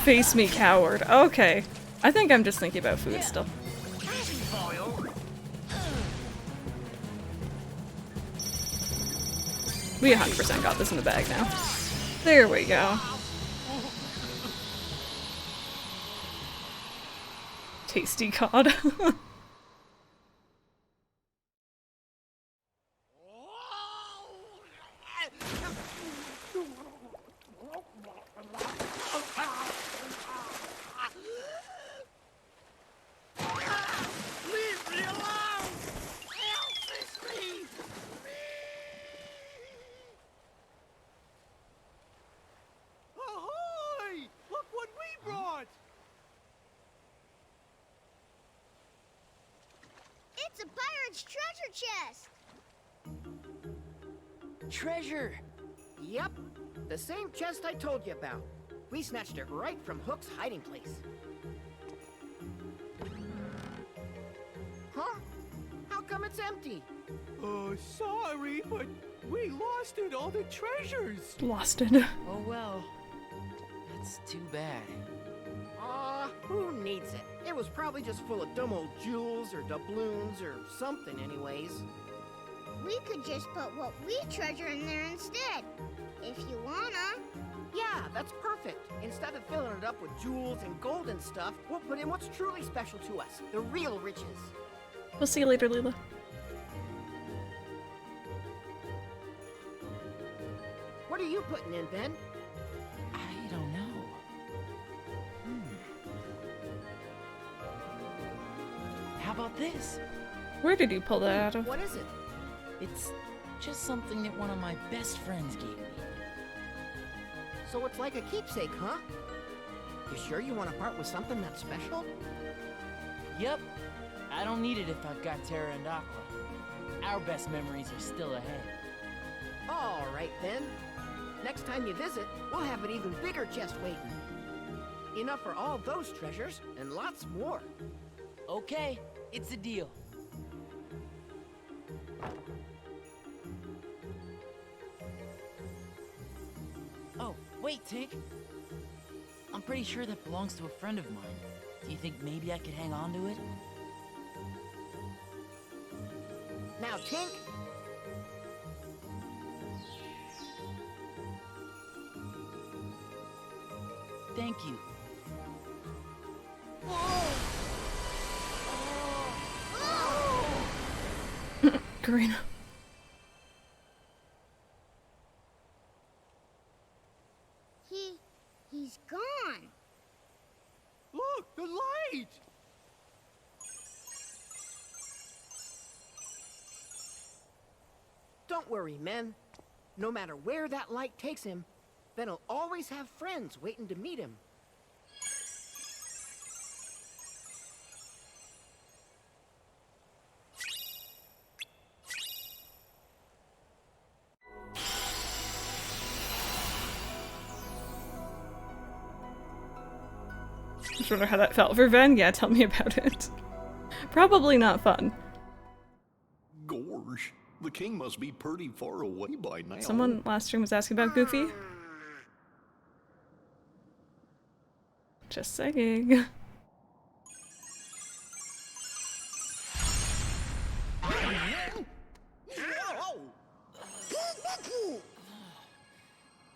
Face me, coward. Okay. I think I'm just thinking about food still. We 100% got this in the bag now. There we go. Tasty cod. It's a pirate's treasure chest! Treasure! Yep, the same chest I told you about. We snatched it right from Hook's hiding place. Huh? How come it's empty? Sorry, but we lost it, all the treasures. Lost it. Oh well. That's too bad. Aw, who needs it? It was probably just full of dumb old jewels or doubloons or something anyways. We could just put what we treasure in there instead. If you wanna. Yeah, that's perfect. Instead of filling it up with jewels and gold and stuff, we'll put in what's truly special to us, the real riches. We'll see you later, Leela. What are you putting in, Ben? I don't know. How about this? Where did you pull that out of? What is it? It's just something that one of my best friends gave me. So it's like a keepsake, huh? You sure you want to part with something that's special? Yep. I don't need it if I've got Terra and Aqua. Our best memories are still ahead. All right, then. Next time you visit, we'll have an even bigger chest waiting. Enough for all those treasures, and lots more. Okay, it's a deal. Oh, wait, Tink. I'm pretty sure that belongs to a friend of mine. Do you think maybe I could hang on to it? Now, Tink. Thank you. Karina. He's gone. Look, the light! Don't worry, men. No matter where that light takes him, Ven will always have friends waiting to meet him. Just wonder how that felt for Ven. Yeah, tell me about it. Probably not fun. Gorge, the king must be pretty far away by now. Someone last stream was asking about Goofy. Just saying.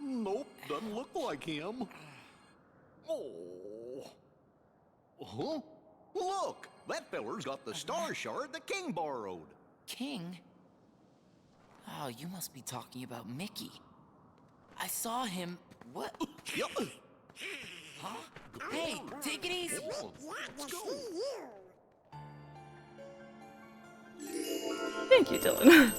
Nope, doesn't look like him. Oh. Huh? Look, that feller's got the star shard the king borrowed. King? Oh, you must be talking about Mickey. I saw him. What? Yep. Huh? Hey, take it easy. Let's go. Thank you, Dylan.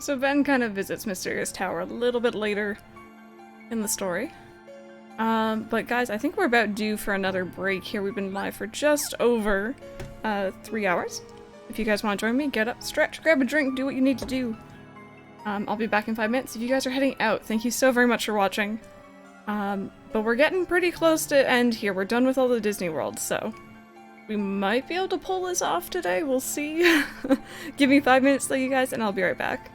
So Ven kind of visits Mysterious Tower a little bit later in the story. But guys, I think we're about due for another break here. We've been live for just over 3 hours. If you guys want to join me, get up, stretch, grab a drink, do what you need to do. I'll be back in 5 minutes. If you guys are heading out, thank you so very much for watching. But we're getting pretty close to end here. We're done with all the Disney World, so we might be able to pull this off today. We'll see. Give me 5 minutes though, you guys, and I'll be right back.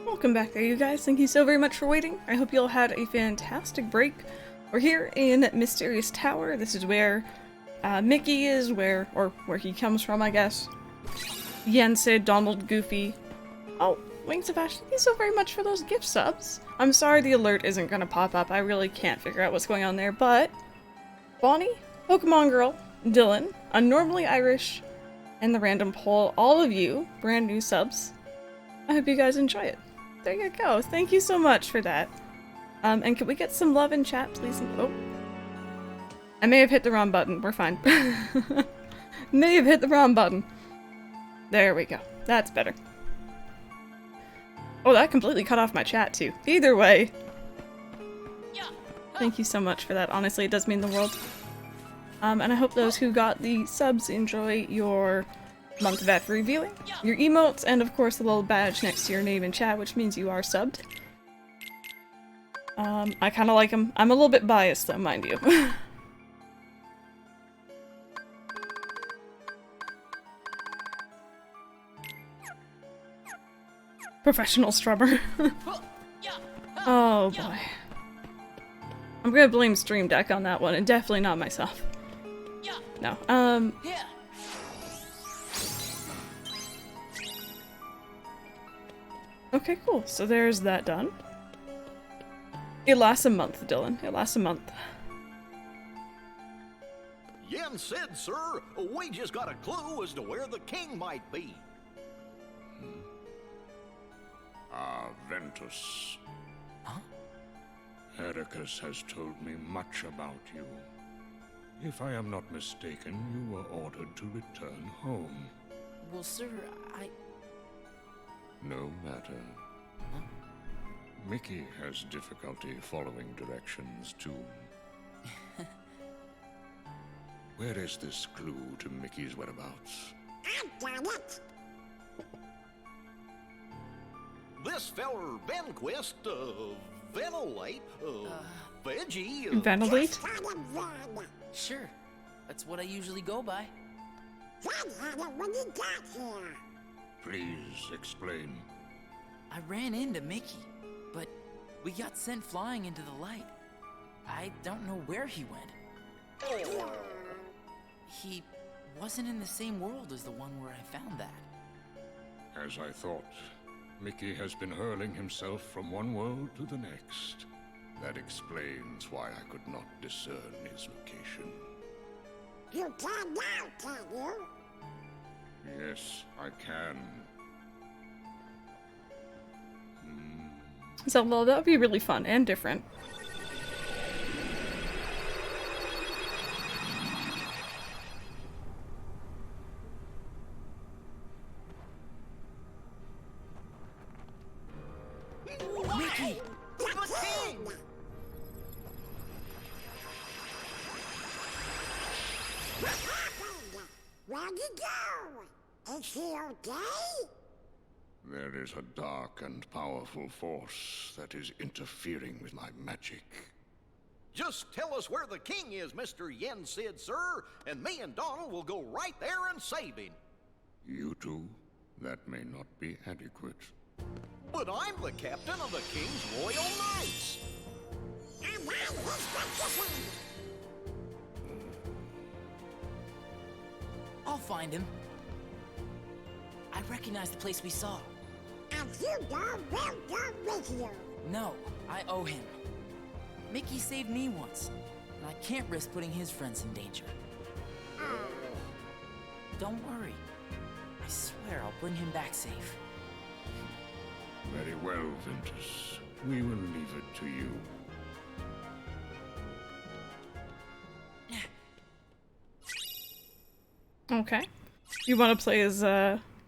Welcome back there, you guys. Thank you so very much for waiting. I hope you all had a fantastic break. We're here in Mysterious Tower. This is where Mickey is, where he comes from, I guess. Yen, Sid, Donald, Goofy. Oh, Wings of Ash, thank you so very much for those gift subs. I'm sorry the alert isn't gonna pop up. I really can't figure out what's going on there, but Bonnie, Pokemon Girl, Dylan, Unnormally Irish, and the random poll, all of you, brand new subs. I hope you guys enjoy it. There you go. Thank you so much for that. And can we get some love in chat, please? Oh. I may have hit the wrong button. We're fine. May have hit the wrong button. There we go. That's better. Oh, that completely cut off my chat, too. Either way. Thank you so much for that. Honestly, it does mean the world. And I hope those who got the subs enjoy your month of F reviewing, your emotes, and of course the little badge next to your name in chat, which means you are subbed. I kind of like them. I'm a little bit biased though, mind you. Professional strubber. Oh boy. I'm gonna blame Stream Deck on that one, and definitely not myself. No, okay, cool. So there's that done. It lasts a month, Dylan. It lasts a month. Yen said, sir, we just got a clue as to where the king might be. Ventus. Huh? Eraqus has told me much about you. If I am not mistaken, you were ordered to return home. Well, sir, No matter. Huh? Mickey has difficulty following directions, too. Where is this clue to Mickey's whereabouts? I got it. This feller Venquist, Ventilate, Veggie, Ventilate? sure. That's what I usually go by. Dad had it when he got here. Please explain. I ran into Mickey, but we got sent flying into the light. I don't know where he went. He wasn't in the same world as the one where I found that. As I thought, Mickey has been hurling himself from one world to the next. That explains why I could not discern his location. You can now, can you? Yes, I can. So, well, that would be really fun and different. Mickey! Where'd he go? Is he okay? There is a dark and powerful force that is interfering with my magic. Just tell us where the king is, Mr. Yen Sid, sir, and me and Donald will go right there and save him. You two? That may not be adequate. But I'm the captain of the King's Royal Knights. And I'm his magician. I'll find him. I recognize the place we saw. And you don't will go with you. No, I owe him. Mickey saved me once, and I can't risk putting his friends in danger. Don't worry. I swear I'll bring him back safe. Very well, Ventus. We will leave it to you. Okay. You want to play as,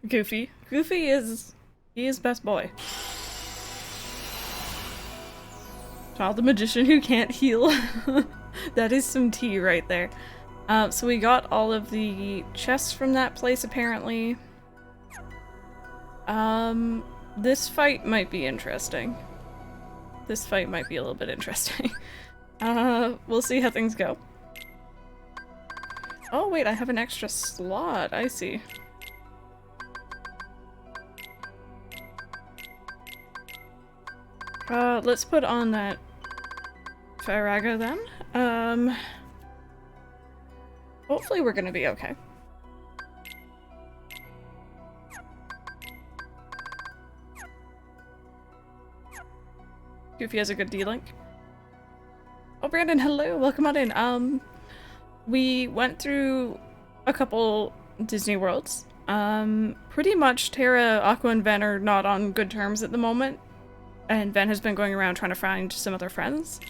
Goofy? Goofy he is best boy. Child the magician who can't heal. That is some tea right there. So we got all of the chests from that place, apparently. This fight might be interesting. This fight might be a little bit interesting. We'll see how things go. Oh wait, I have an extra slot, I see. Let's put on that Faraga then. Hopefully we're gonna be okay. Goofy has a good D-Link. Oh, Brandon, hello! Welcome on in. We went through a couple Disney Worlds. Pretty much Terra, Aqua, and Ven are not on good terms at the moment. And Ven has been going around trying to find some other friends.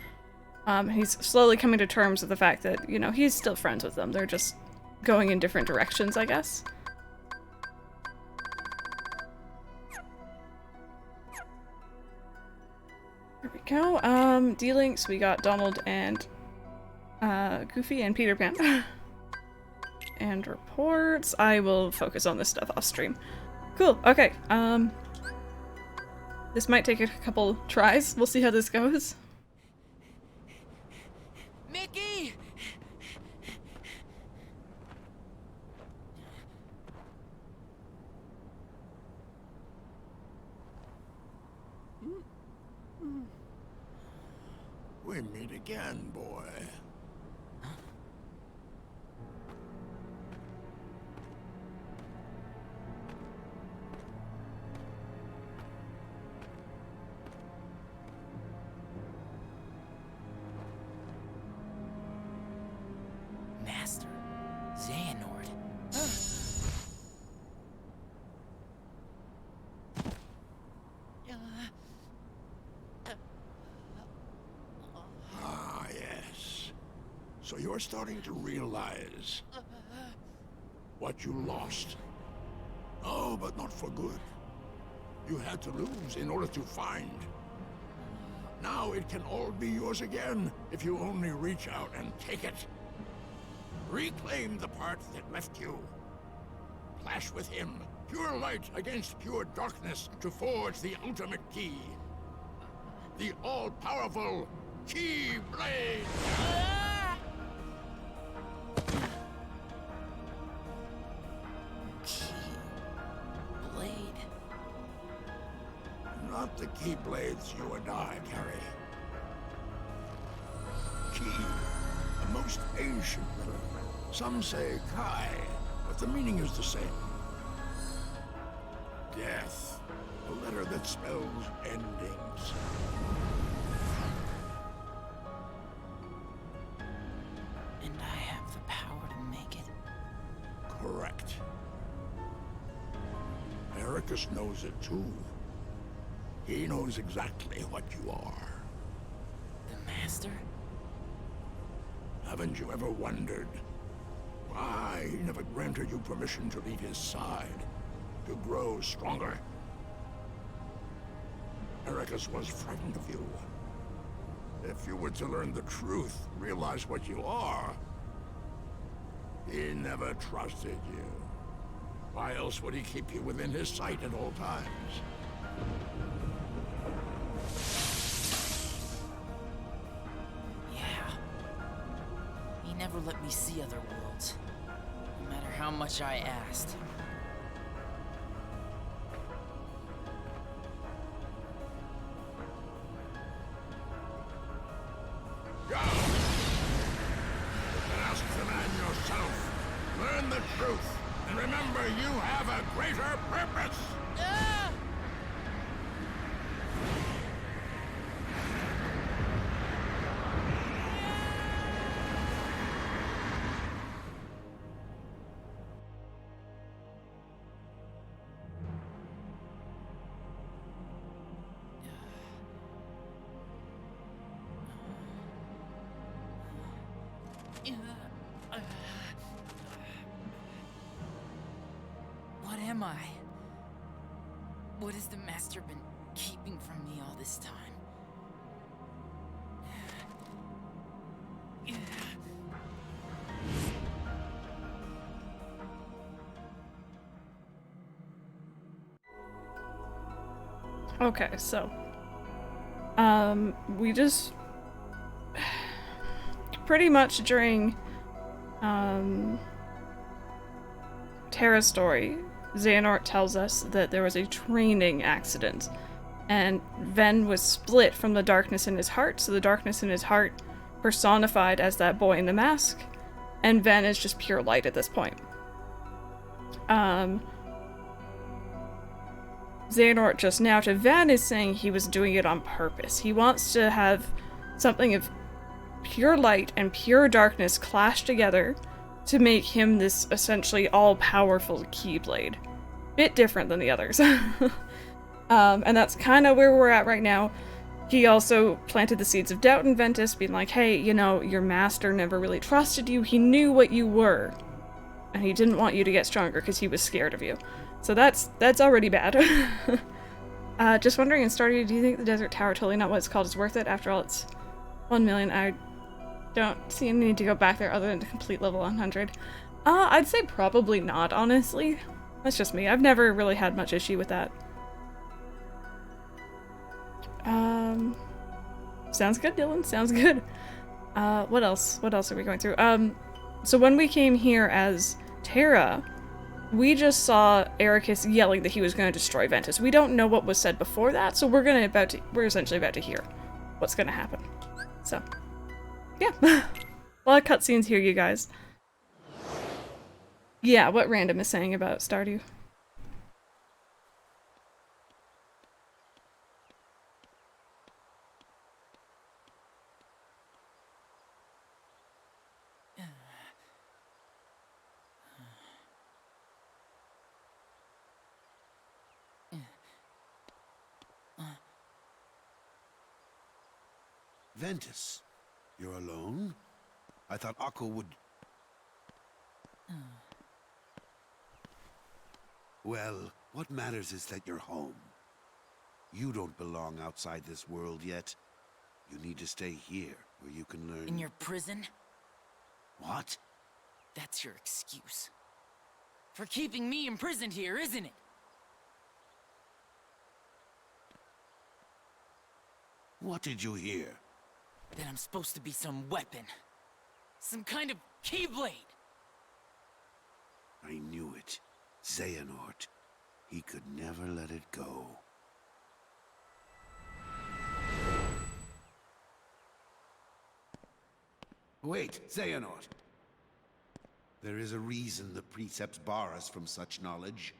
He's slowly coming to terms with the fact that, you know, he's still friends with them. They're just going in different directions, I guess. There we go. D-Links, we got Donald and Goofy and Peter Pan. And reports. I will focus on this stuff off stream. Cool, okay. This might take a couple tries. We'll see how this goes. Mickey! We meet again, boy. Master Xehanort. Ah, yes. So you're starting to realize what you lost. Oh, but not for good. You had to lose in order to find. Now it can all be yours again if you only reach out and take it. Reclaim the part that left you. Clash with him. Pure light against pure darkness to forge the ultimate key. The all-powerful Keyblade! Keyblade? Not the Keyblades you and I carry. Key, a most ancient letter. Some say Kai, but the meaning is the same. Death, a letter that spells endings. And I have the power to make it? Correct. Eraqus knows it too. He knows exactly what you are. The Master? Haven't you ever wondered why he never granted you permission to leave his side, to grow stronger? Eraqus was frightened of you. If you were to learn the truth, realize what you are, he never trusted you. Why else would he keep you within his sight at all times? Yeah. He never let me see other worlds, no matter how much I asked. Go! Ask the man yourself. Learn the truth. And remember, you have a greater purpose! Ah! What am I? What has the Master been keeping from me all this time? Okay, so we just pretty much during Terra's story, Xehanort tells us that there was a training accident and Ven was split from the darkness in his heart, so the darkness in his heart personified as that boy in the mask, and Ven is just pure light at this point. Xehanort just now to Ven is saying he was doing it on purpose. He wants to have something of pure light and pure darkness clash together to make him this essentially all-powerful Keyblade. Bit different than the others. And that's kind of where we're at right now. He also planted the seeds of doubt in Ventus, being like, hey, you know, your master never really trusted you. He knew what you were, and he didn't want you to get stronger because he was scared of you. So that's already bad. Just wondering, in Stardew, do you think the Desert Tower, totally not what it's called, is worth it? After all, it's 1 million. I don't see any need to go back there other than to complete level 100. I'd say probably not, honestly. That's just me. I've never really had much issue with that. Sounds good, Dylan. Sounds good. What else? What else are we going through? So when we came here as Terra, we just saw Eraqus yelling that he was going to destroy Ventus. We don't know what was said before that, so we're essentially about to hear what's going to happen. So, yeah. A lot of cutscenes here, you guys. Yeah, what Random is saying about Stardew. Ventus, you're alone? I thought Akko would... Well, what matters is that you're home. You don't belong outside this world yet. You need to stay here, where you can learn... In your prison? What? That's your excuse. For keeping me imprisoned here, isn't it? What did you hear? That I'm supposed to be some weapon. Some kind of Keyblade. I knew it. Xehanort. He could never let it go. Wait, Xehanort. There is a reason the precepts bar us from such knowledge.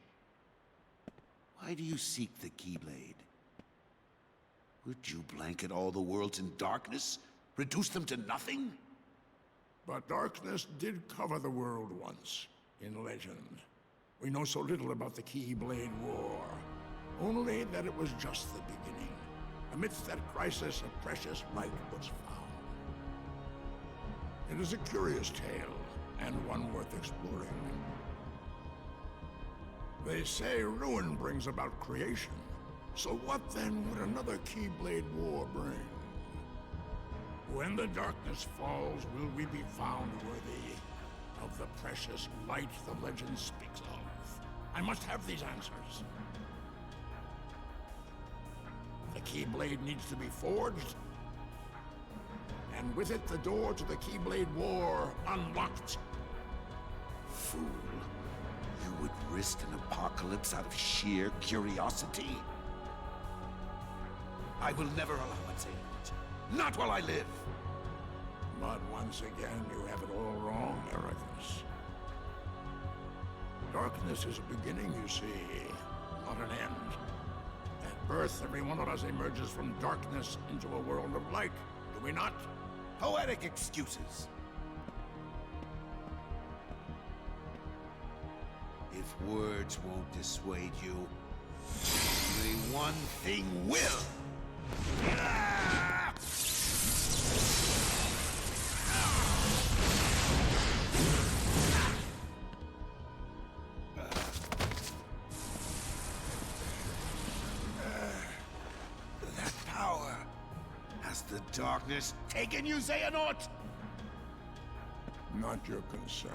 Why do you seek the Keyblade? Would you blanket all the worlds in darkness? Reduce them to nothing? But darkness did cover the world once, in legend. We know so little about the Keyblade War. Only that it was just the beginning. Amidst that crisis, a precious light was found. It is a curious tale, and one worth exploring. They say ruin brings about creation. So what then would another Keyblade War bring? When the darkness falls, will we be found worthy of the precious light the legend speaks of? I must have these answers. The Keyblade needs to be forged, and with it the door to the Keyblade War unlocked. Fool. You would risk an apocalypse out of sheer curiosity? I will never allow it, Xehanort. Not while I live! But once again, you have it all wrong, Eraqus. Darkness is a beginning, you see, not an end. At birth, every one of us emerges from darkness into a world of light, do we not? Poetic excuses. If words won't dissuade you, only one thing will! That power. Has the darkness taken you, Xehanort? Not your concern.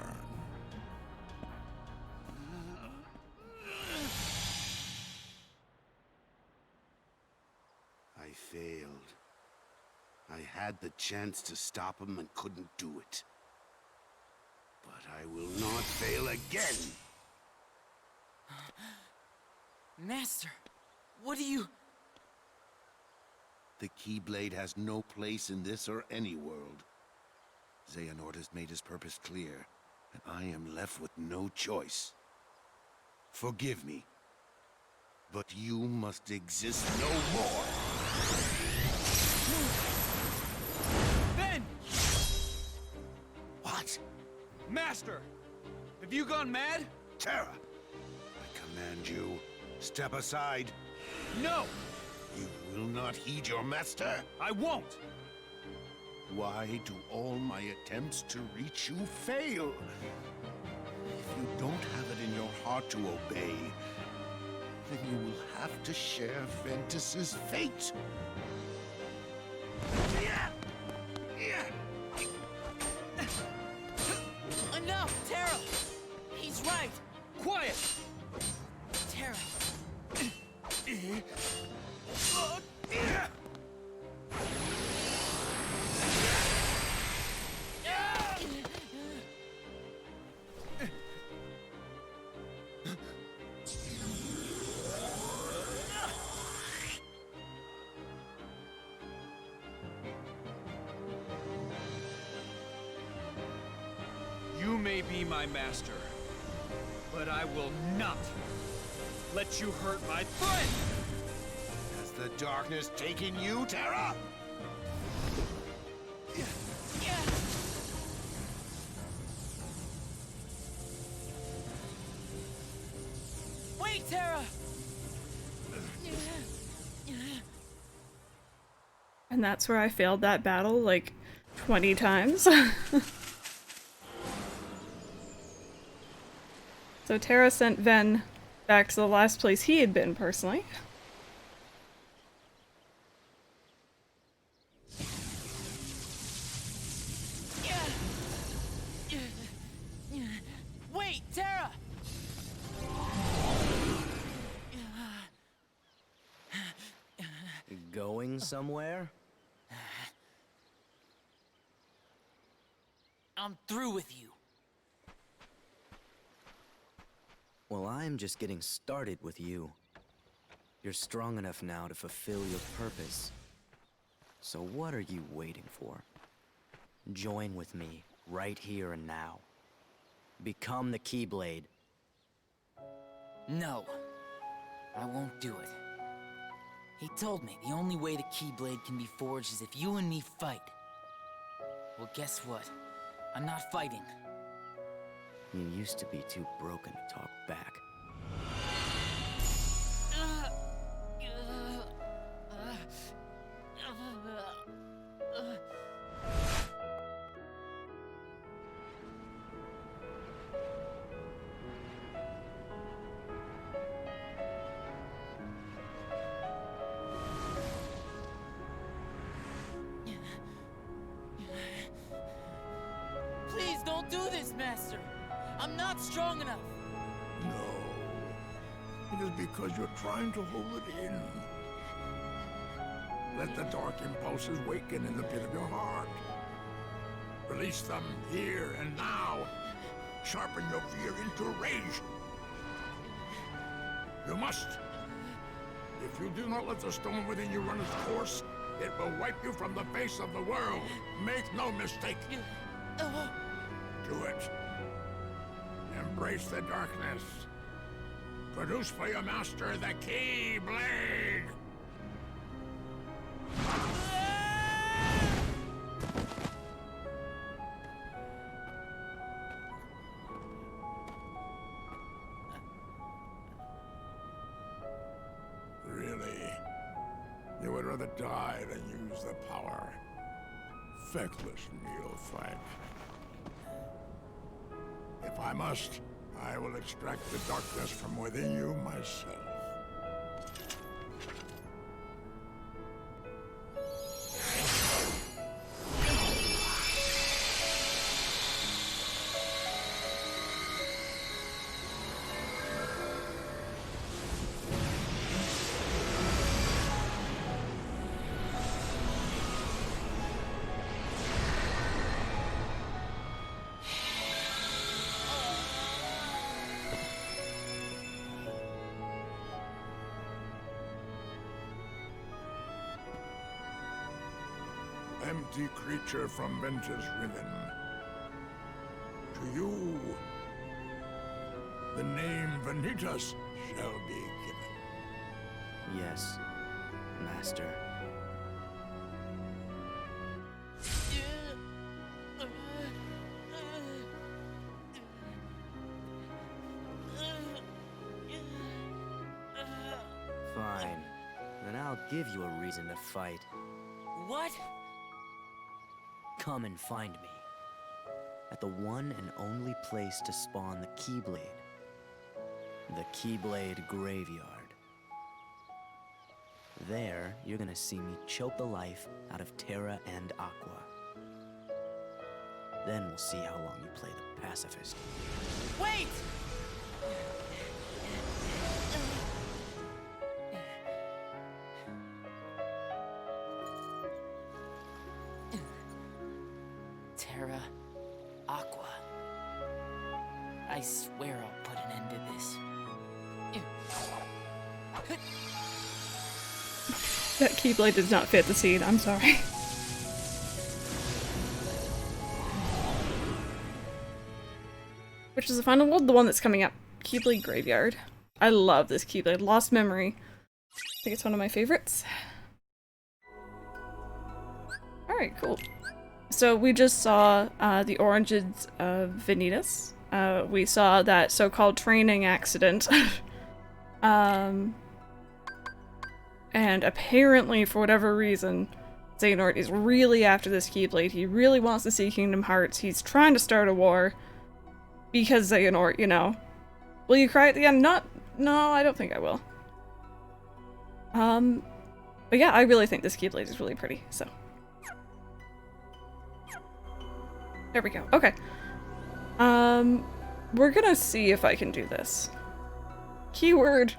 I failed. I had the chance to stop him and couldn't do it. But I will not fail again! Master, what do you... The Keyblade has no place in this or any world. Xehanort has made his purpose clear, and I am left with no choice. Forgive me, but you must exist no more. Ben! What? Master! Have you gone mad? Terra! I command you, step aside. No! You will not heed your master? I won't! Why do all my attempts to reach you fail? If you don't have it in your heart to obey, then you will have to share Vanitas' fate. Enough, Terra! He's right! Quiet! Terra! You may be my master, but I will not let you hurt my friend! Has the darkness taken you, Terra? Wait, Terra! And that's where I failed that battle like 20 times. So Terra sent Ven back to the last place he had been personally. Wait, Terra! Going somewhere? I'm through with you. Well, I'm just getting started with you. You're strong enough now to fulfill your purpose. So what are you waiting for? Join with me, right here and now. Become the Keyblade. No. I won't do it. He told me the only way the Keyblade can be forged is if you and me fight. Well, guess what? I'm not fighting. You used to be too broken to talk back. Please don't do this, Master! I'm not strong enough! No. It is because you're trying to hold it in. Let the dark impulses waken in the pit of your heart. Release them here and now. Sharpen your fear into rage. You must. If you do not let the stone within you run its course, it will wipe you from the face of the world. Make no mistake. Do it. Embrace the darkness. Produce for your master the Keyblade! Really? You would rather die than use the power. Feckless neophyte. If I must, I will extract the darkness from within you myself. empty creature from Ventus Riven. To you, the name Vanitas shall be given. Yes, Master. Fine. Then I'll give you a reason to fight. What? Come and find me. At the one and only place to spawn the Keyblade. The Keyblade Graveyard. There, you're gonna see me choke the life out of Terra and Aqua. Then we'll see how long you play the pacifist. Wait! Terra, Aqua. I swear I'll put an end to this. That Keyblade does not fit the scene, I'm sorry. Which is the final world? The one that's coming up. Keyblade Graveyard. I love this Keyblade. Lost Memory. I think it's one of my favorites. Alright, cool. So we just saw the origins of Vanitas. We saw that so-called training accident. And apparently, for whatever reason, Xehanort is really after this Keyblade. He really wants to see Kingdom Hearts. He's trying to start a war. Because Xehanort, you know. Will you cry at the end? No, I don't think I will. But yeah, I really think this Keyblade is really pretty, so. There we go. Okay. We're gonna see if I can do this. Keyword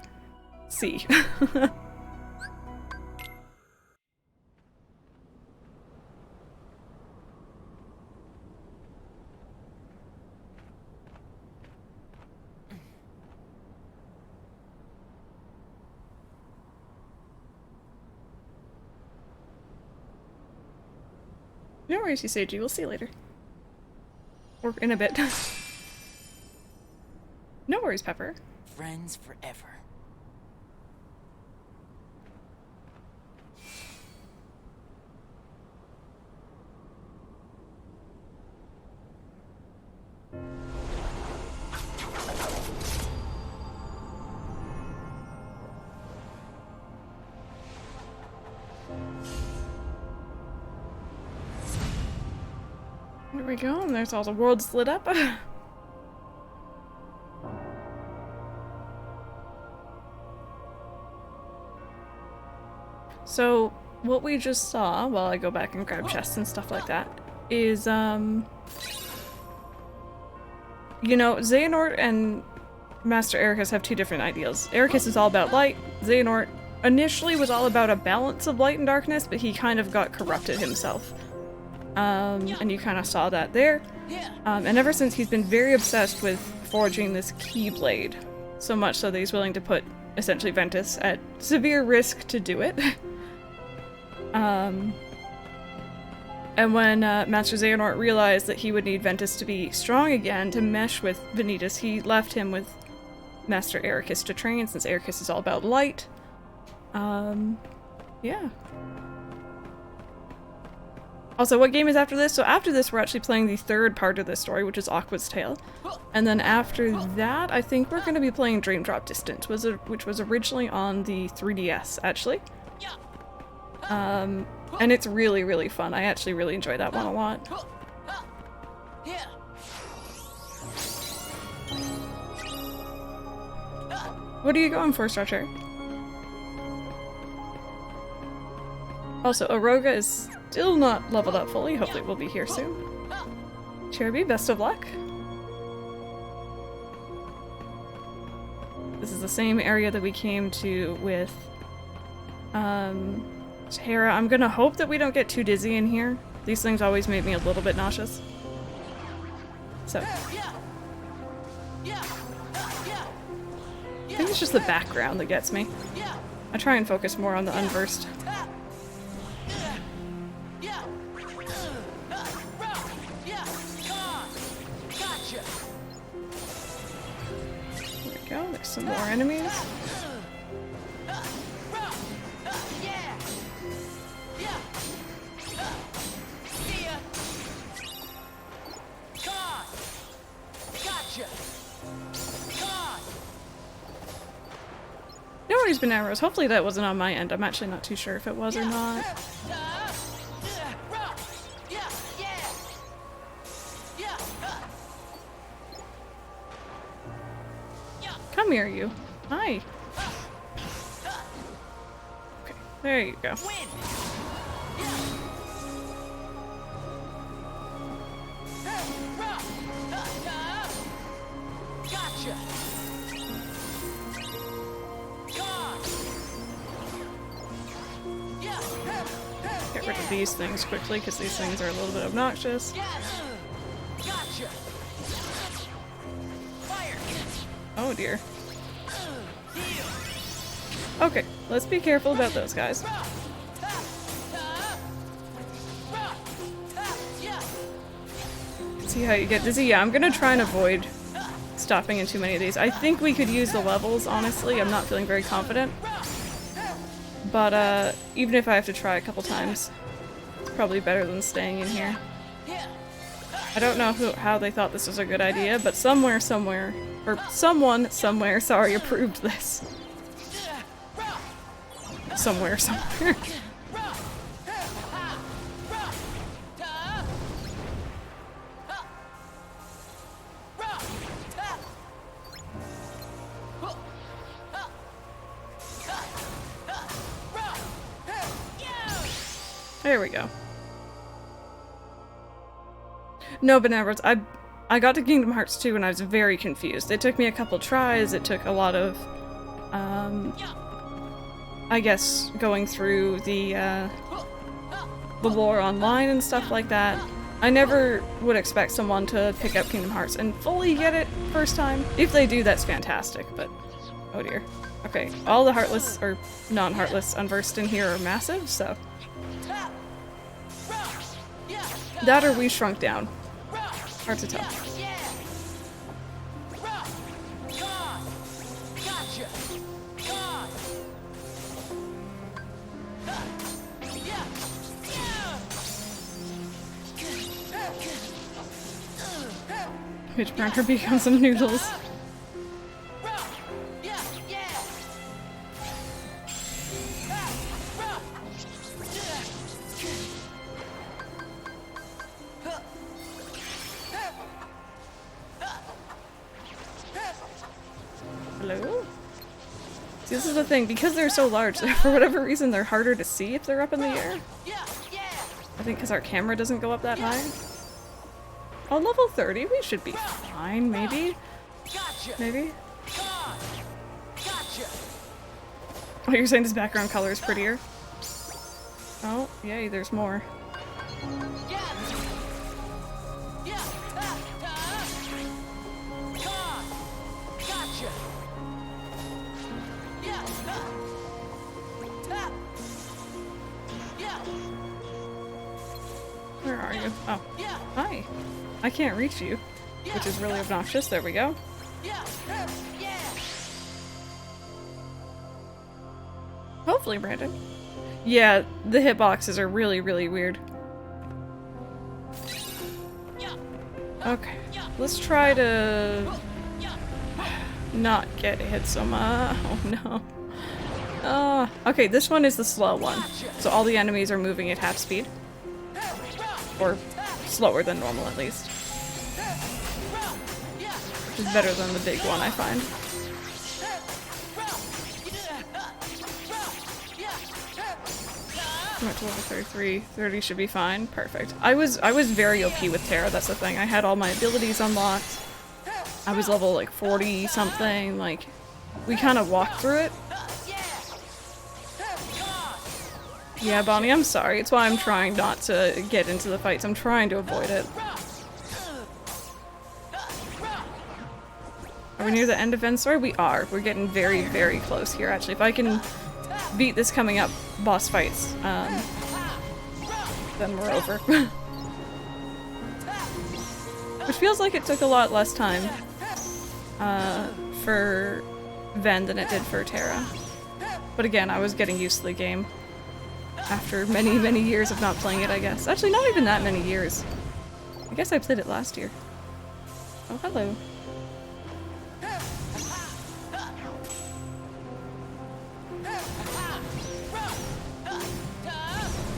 C. No worries, Usagi. We'll see you later. Or in a bit. No worries, Pepper. Friends forever. There we go, and there's all the worlds lit up. So, what we just saw, while I go back and grab chests and stuff like that, is, you know, Xehanort and Master Eraqus have two different ideals. Eraqus is all about light. Xehanort initially was all about a balance of light and darkness, but he kind of got corrupted himself. And you kind of saw that there. And ever since, he's been very obsessed with forging this Keyblade. So much so that he's willing to put, essentially, Ventus at severe risk to do it. And when Master Xehanort realized that he would need Ventus to be strong again to mesh with Vanitas, he left him with Master Eraqus to train, since Eraqus is all about light. Yeah. Also, what game is after this? So after this, we're actually playing the third part of this story, which is Aqua's Tale. And then after that, I think we're going to be playing Dream Drop Distance, which was originally on the 3DS, actually. And it's really, really fun. I actually really enjoy that one a lot. What are you going for, Starcher? Also, Aroga is still not leveled up fully. Hopefully we'll be here soon. Cherubi, best of luck. This is the same area that we came to with Terra. I'm gonna hope that we don't get too dizzy in here. These things always make me a little bit nauseous. So. I think it's just the background that gets me. I try and focus more on the unversed. more enemies. No worries, Bananas. Hopefully that wasn't on my end. I'm actually not too sure if it was or not. Come here, you. Hi. Okay, there you go. Get rid of these things quickly, because these things are a little bit obnoxious. Oh dear. Okay, let's be careful about those guys. See how you get dizzy? Yeah, I'm gonna try and avoid stopping in too many of these. I think we could use the levels, honestly. I'm not feeling very confident. But even if I have to try a couple times, it's probably better than staying in here. I don't know how they thought this was a good idea, but someone somewhere, sorry, approved this. Somewhere. There we go. No, Benevolence, I got to Kingdom Hearts 2 and I was very confused. It took me a couple tries, it took a lot of, I guess, going through the lore online and stuff like that. I never would expect someone to pick up Kingdom Hearts and fully get it first time. If they do, that's fantastic, but oh dear. Okay, all the Heartless, or non-Heartless Unversed in here are massive, so... That or we shrunk down. Hard to tell. Which burnt her become some noodles. Hello? See, this is the thing, because they're so large, for whatever reason they're harder to see if they're up in the air. I think because our camera doesn't go up that high. Oh, level 30, we should be fine, maybe? Maybe? Oh, you're saying this background color is prettier? Oh, yay, there's more. Where are you? Oh. Hi. I can't reach you, which is really obnoxious. There we go. Hopefully, Brandon. Yeah, the hitboxes are really, really weird. Okay. Let's try to not get hit so much. Oh no. Okay, this one is the slow one. So all the enemies are moving at half speed. Or slower than normal, at least. Which is better than the big one, I find. I'm at level 33. 30 should be fine. Perfect. I was very OP with Terra, that's the thing. I had all my abilities unlocked. I was level like 40 something, like we kind of walked through it. Yeah, Bonnie, I'm sorry. It's why I'm trying not to get into the fights. I'm trying to avoid it. Are we near the end of Venusaur? We are. We're getting very, very close here, actually. If I can beat this coming up boss fights, then we're over. Which feels like it took a lot less time for Ven than it did for Terra. But again, I was getting used to the game after many, many years of not playing it, I guess. Actually, not even that many years. I guess I played it last year. Oh, hello.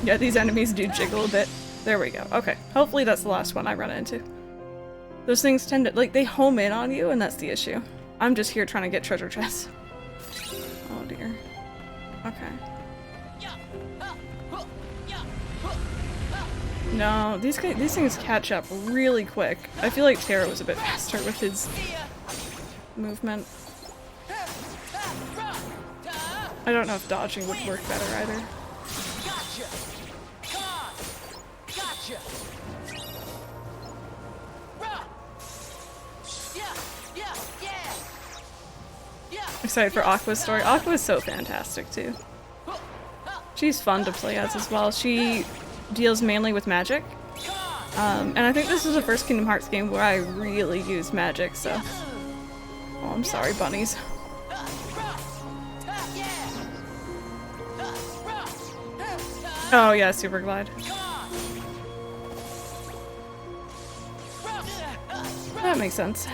Yeah, these enemies do jiggle a bit. There we go. Okay, hopefully that's the last one I run into. Those things tend to, like, they home in on you, and that's the issue. I'm just here trying to get treasure chests. Oh dear. Okay. No, these things catch up really quick. I feel like Terra was a bit faster with his movement. I don't know if dodging would work better either. Excited for Aqua's story. Aqua's so fantastic too. She's fun to play as well. She deals mainly with magic. And I think this is the first Kingdom Hearts game where I really use magic, so... Oh, I'm sorry, bunnies. Oh yeah, Super Glide. That makes sense.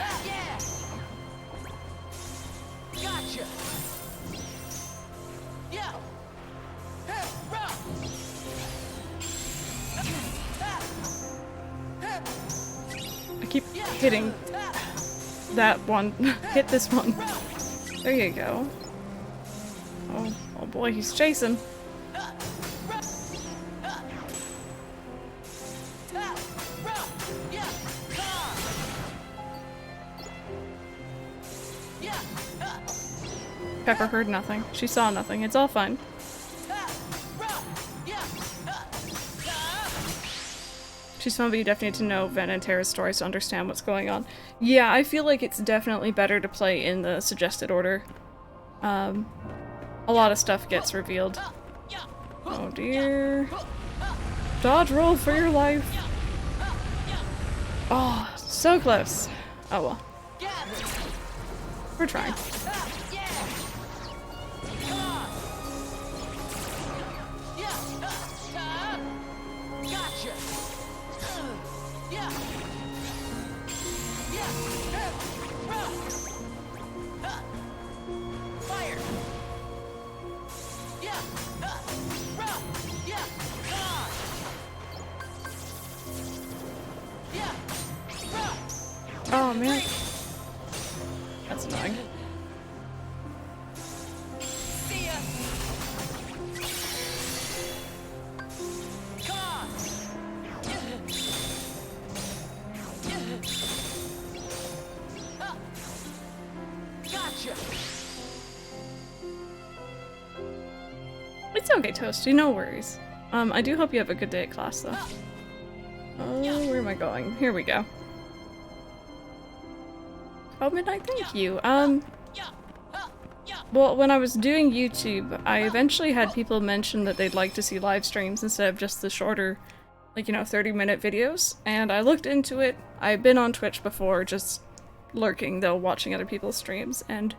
I keep hitting that one. Hit this one. There you go. Oh boy, he's chasing. Pepper heard nothing. She saw nothing. It's all fine. She's fun, but you definitely need to know Ven and Terra's stories to understand what's going on. Yeah, I feel like it's definitely better to play in the suggested order. A lot of stuff gets revealed. Oh dear. Dodge roll for your life. Oh, so close. Oh well. We're trying. Oh man. That's annoying. It's okay, Toasty, no worries. I do hope you have a good day at class, though. Oh, where am I going? Here we go. Oh, Midnight, thank you. Well, when I was doing YouTube, I eventually had people mention that they'd like to see live streams instead of just the shorter, like, you know, 30-minute videos. And I looked into it. I've been on Twitch before, just lurking, though, watching other people's streams, and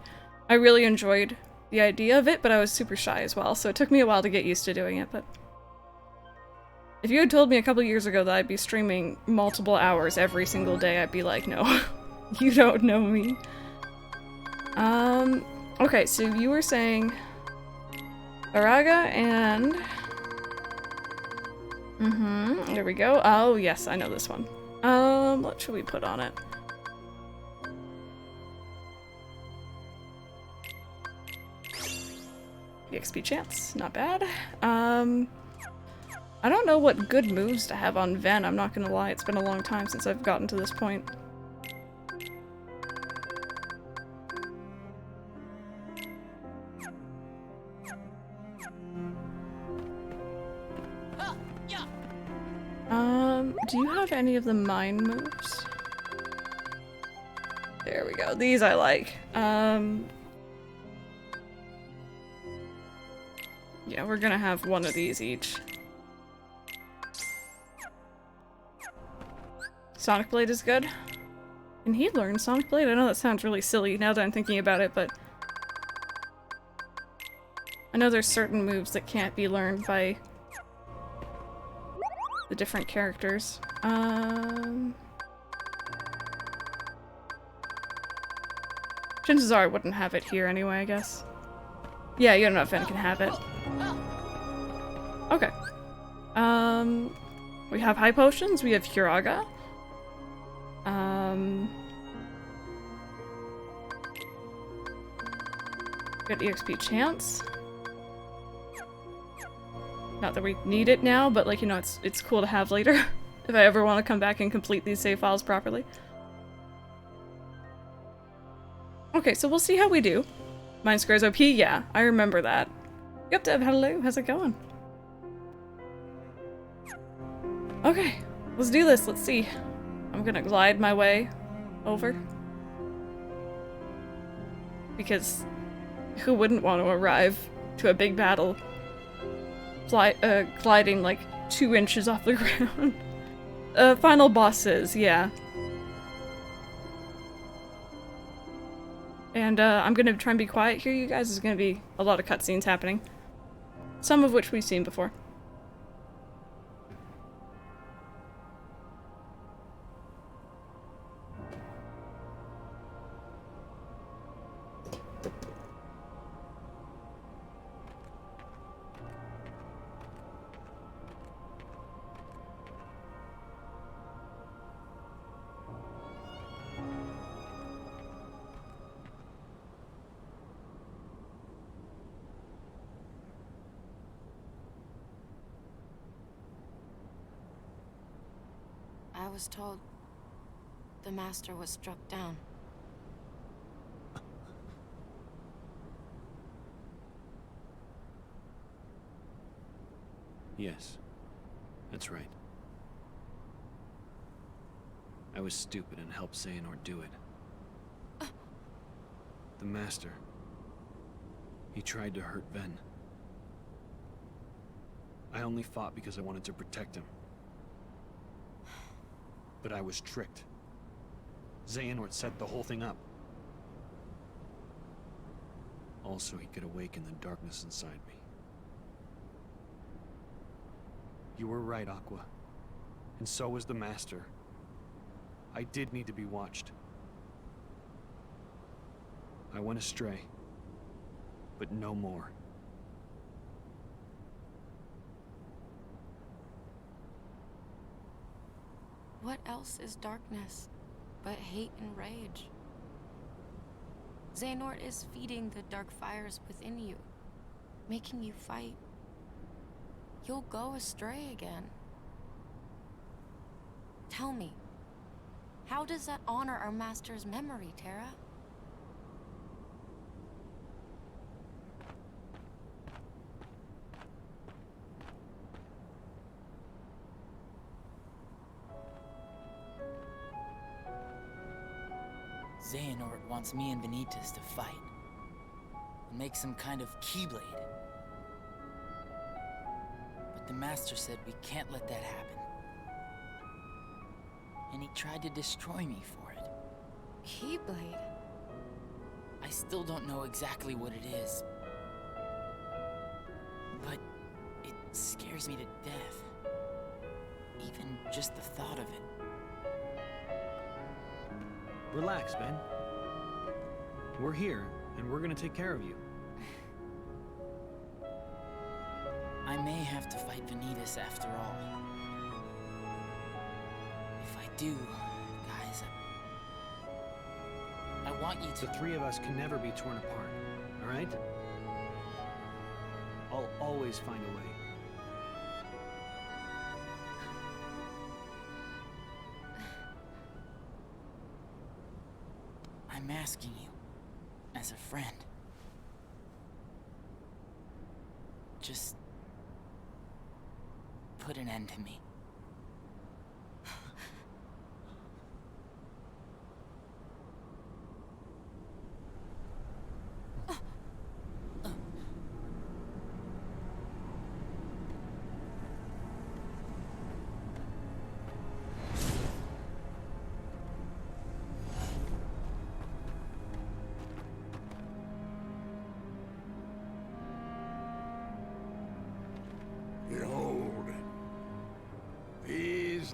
I really enjoyed the idea of it, but I was super shy as well, so it took me a while to get used to doing it, but... If you had told me a couple years ago that I'd be streaming multiple hours every single day, I'd be like, no. You don't know me. Okay, so you were saying Araga and... there we go. Oh, yes, I know this one. What should we put on it? EXP chance, not bad. I don't know what good moves to have on Ven, I'm not gonna lie, it's been a long time since I've gotten to this point. Do you have any of the mine moves? There we go, these I like. Yeah, we're gonna have one of these each. Sonic Blade is good. Can he learn Sonic Blade? I know that sounds really silly now that I'm thinking about it, but I know there's certain moves that can't be learned by the different characters. Chances are I wouldn't have it here anyway, I guess. Yeah, you don't know if Ven can have it. Okay. We have high potions, we have Hiraga. Got EXP chance. Not that we need it now, but like, you know, it's cool to have later. If I ever want to come back and complete these save files properly. Okay, so we'll see how we do. Mind Squares OP, yeah, I remember that. Yep, Deb, hello, how's it going? Okay, let's do this, let's see. I'm gonna glide my way over. Because who wouldn't want to arrive to a big battle gliding like 2 inches off the ground? Final bosses, yeah. And I'm gonna try and be quiet here, you guys. There's gonna be a lot of cutscenes happening. Some of which we've seen before. I was told the Master was struck down. Yes, that's right. I was stupid and helped Xehanort do it. The Master. He tried to hurt Ven. I only fought because I wanted to protect him. But I was tricked. Xehanort set the whole thing up. Also, he could awaken the darkness inside me. You were right, Aqua. And so was the Master. I did need to be watched. I went astray. But no more. What else is darkness but hate and rage? Xehanort is feeding the dark fires within you, making you fight. You'll go astray again. Tell me, how does that honor our Master's memory, Terra? Xehanort wants me and Vanitas to fight. And make some kind of Keyblade. But the Master said we can't let that happen. And he tried to destroy me for it. Keyblade? I still don't know exactly what it is. But it scares me to death. Even just the thought of it. Relax, Ben. We're here, and we're gonna take care of you. I may have to fight Vanitas after all. If I do, guys, I want you to... The three of us can never be torn apart, all right? I'll always find a way. I'm asking you, as a friend. Just put an end to me.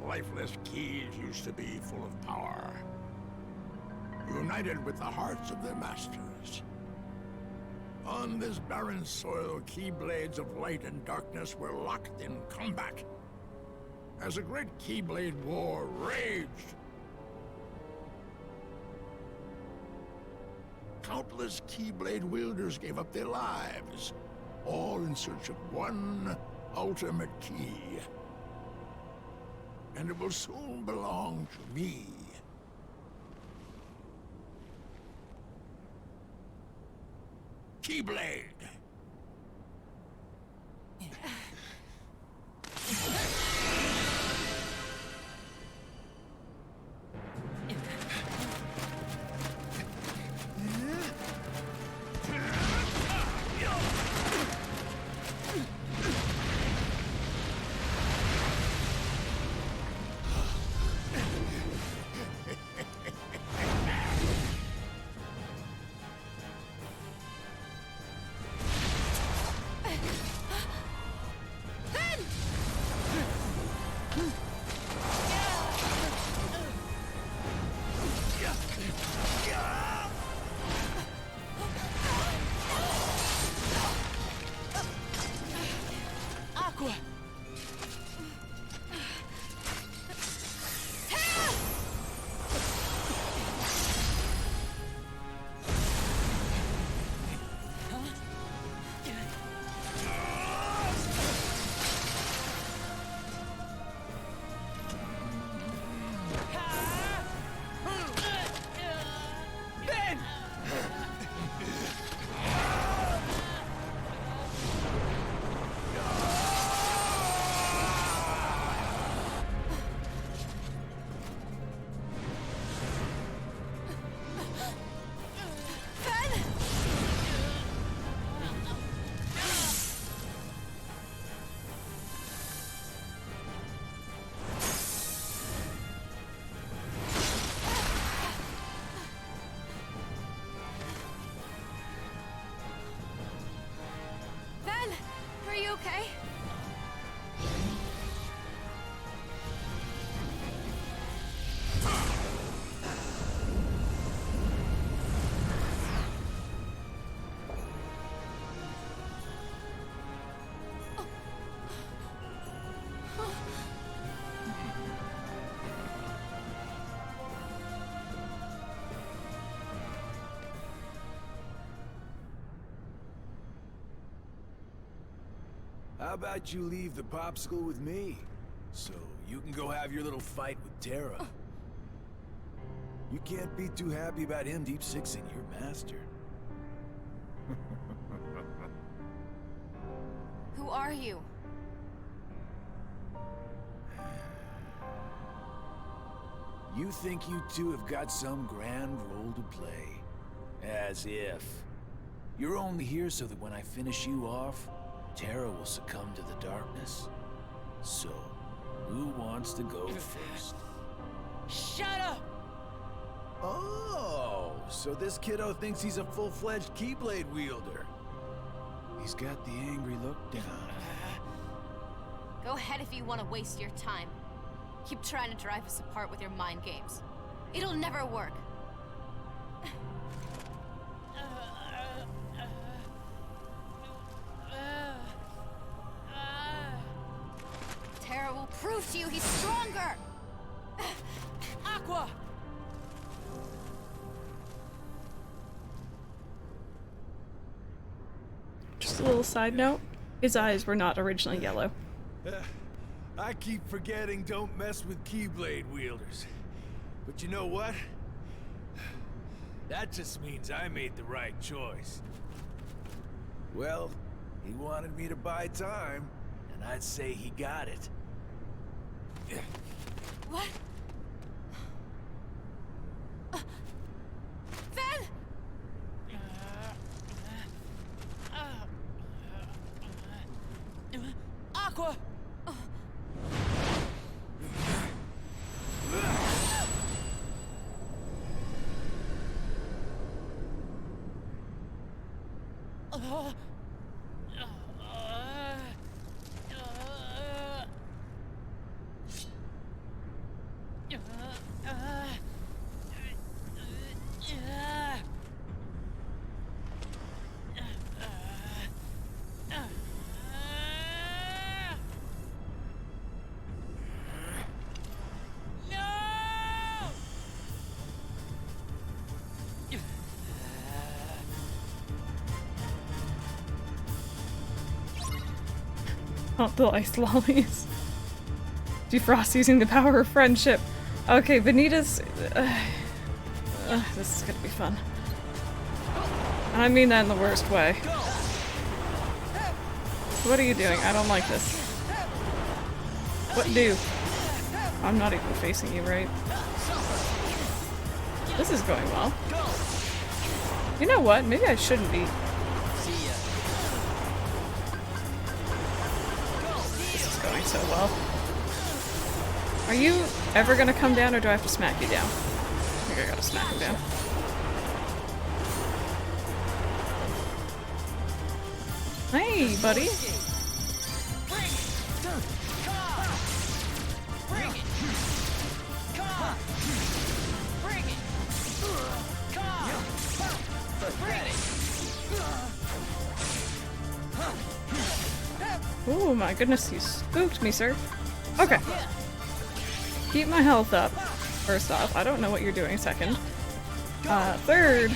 lifeless keys used to be full of power, united with the hearts of their masters. On this barren soil, Keyblades of light and darkness were locked in combat. As a great Keyblade war raged, countless Keyblade wielders gave up their lives, all in search of one ultimate key. And it will soon belong to me. Keyblade! Are you okay? How about you leave the popsicle with me, so you can go have your little fight with Terra? You can't be too happy about him deep sixing your master. Who are you? You think you two have got some grand role to play. As if. You're only here so that when I finish you off, Terra will succumb to the darkness. So, who wants to go first? Shut up! Oh, so this kiddo thinks he's a full-fledged Keyblade wielder. He's got the angry look down. Go ahead if you want to waste your time. Keep trying to drive us apart with your mind games. It'll never work. Terra will prove to you he's stronger! Aqua! Just a little side note, his eyes were not originally yellow. I keep forgetting don't mess with Keyblade wielders. But you know what? That just means I made the right choice. Well, he wanted me to buy time, and I'd say he got it. What? Ven! Aqua! Oh, the ice lollies. Defrost using the power of friendship. Okay, Vanitas. This is gonna be fun. I mean that in the worst way. What are you doing? I don't like this. What do? I'm not even facing you, right? This is going well. You know what? Maybe I shouldn't be. This is going so well. Are you ever gonna come down, or do I have to smack you down? I think I gotta smack him down. Hey, buddy. Oh my goodness, you spooked me, sir. Okay. Keep my health up, first off. I don't know what you're doing, second. Third,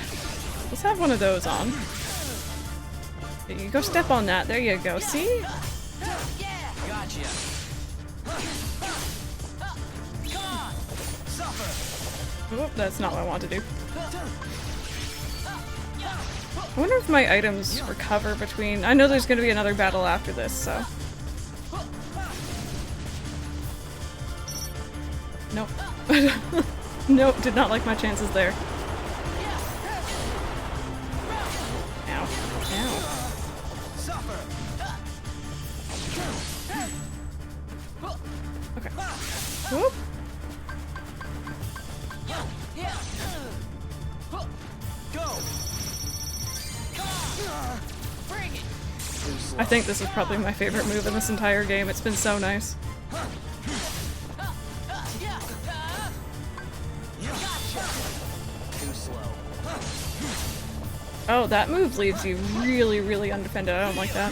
let's have one of those on. You go step on that. There you go. See? Gotcha. Oh, that's not what I want to do. I wonder if my items recover between... I know there's going to be another battle after this, so... Nope. Nope, did not like my chances there. Ow. Ow. Okay. Whoop. I think this is probably my favorite move in this entire game. It's been so nice. Oh, that move leaves you really, really undefended. I don't like that.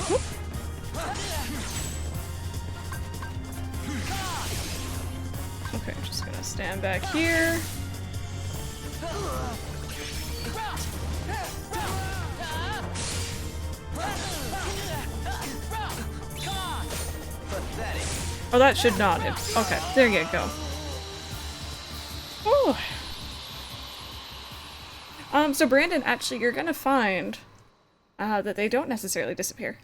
Whoop. Okay, I'm just gonna stand back here. Oh, that should not have. Okay, there you go. Oh. So Brandon, actually, you're gonna find that they don't necessarily disappear.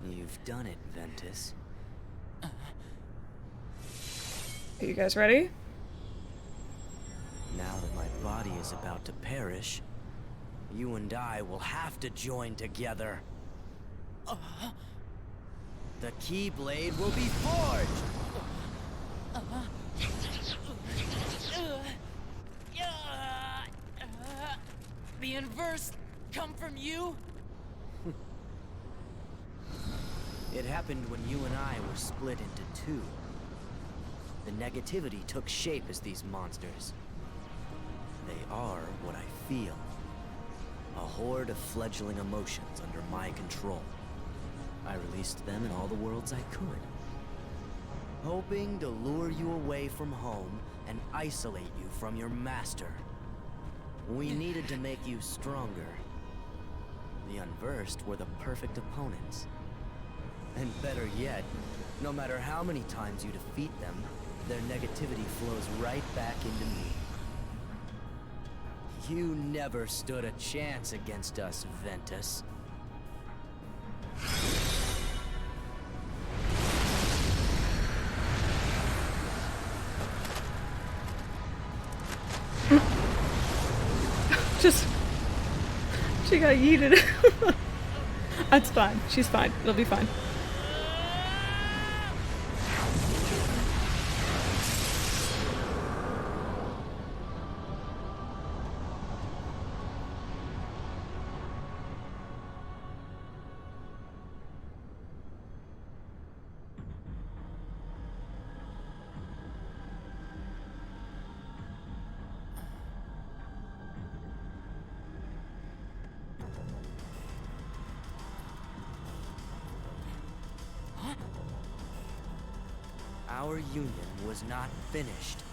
You've done it, Ventus. Are you guys ready? Now that my body is about to perish, you and I will have to join together. The Keyblade will be forged! The inverse come from you? It happened when you and I were split into two. The negativity took shape as these monsters. They are what I feel. A horde of fledgling emotions under my control. I released them in all the worlds I could. Hoping to lure you away from home and isolate you from your master. We needed to make you stronger. The Unversed were the perfect opponents. And better yet, no matter how many times you defeat them, their negativity flows right back into me. You never stood a chance against us, Ventus. Just... She got yeeted. That's fine. She's fine. It'll be fine. Our union was not finished.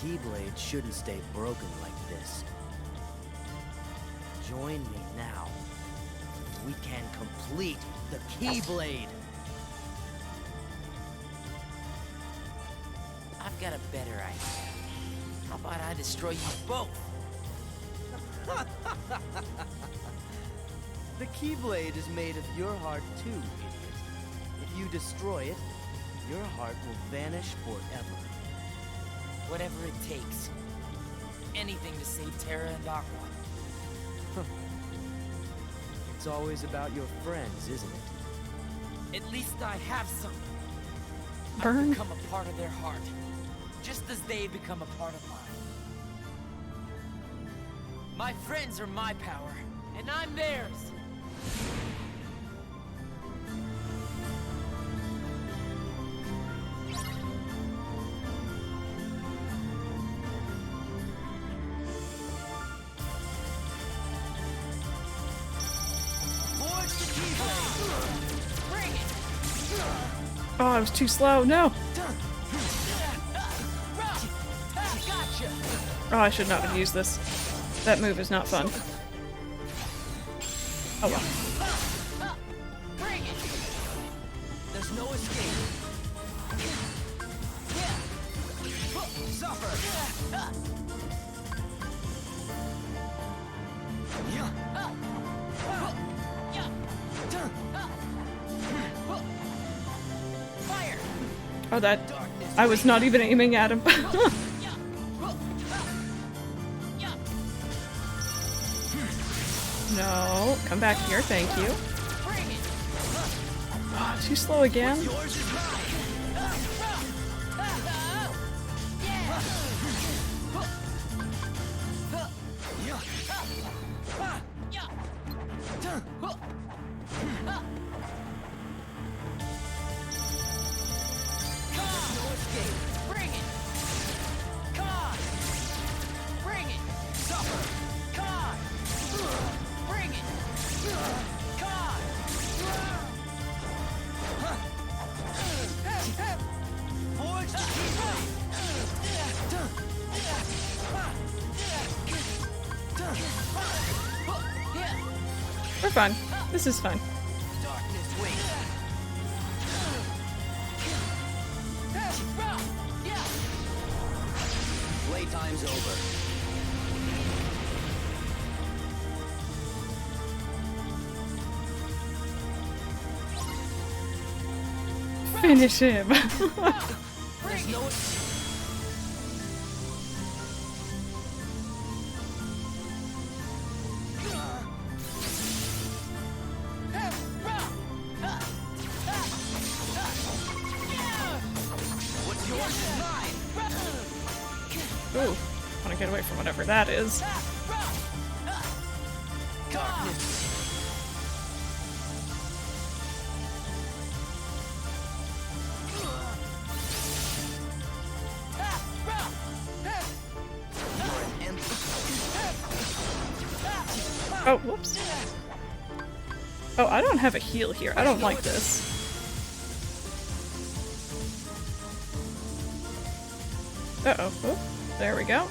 Keyblade shouldn't stay broken like this. Join me now. We can complete the Keyblade. I've got a better idea. How about I destroy you both? The Keyblade is made of your heart too, idiot. If you destroy it, your heart will vanish forever. Whatever it takes. Anything to save Terra and Aqua. It's always about your friends, isn't it? At least I have some. Burn. I've become a part of their heart. Just as they become a part of mine. My friends are my power, and I'm theirs. Oh, I was too slow. No. Oh, I should not have used this. That move is not fun. Oh well. There's no escape. Oh, that... I was not even aiming at him. No, come back here, thank you. Oh, too slow again. We're fun. This is fun. Playtime's over. Finish him. Ooh, want to get away from whatever that is. Oh, whoops. Oh, I don't have a heal here. I don't like this. Uh-oh. Oh, there we go.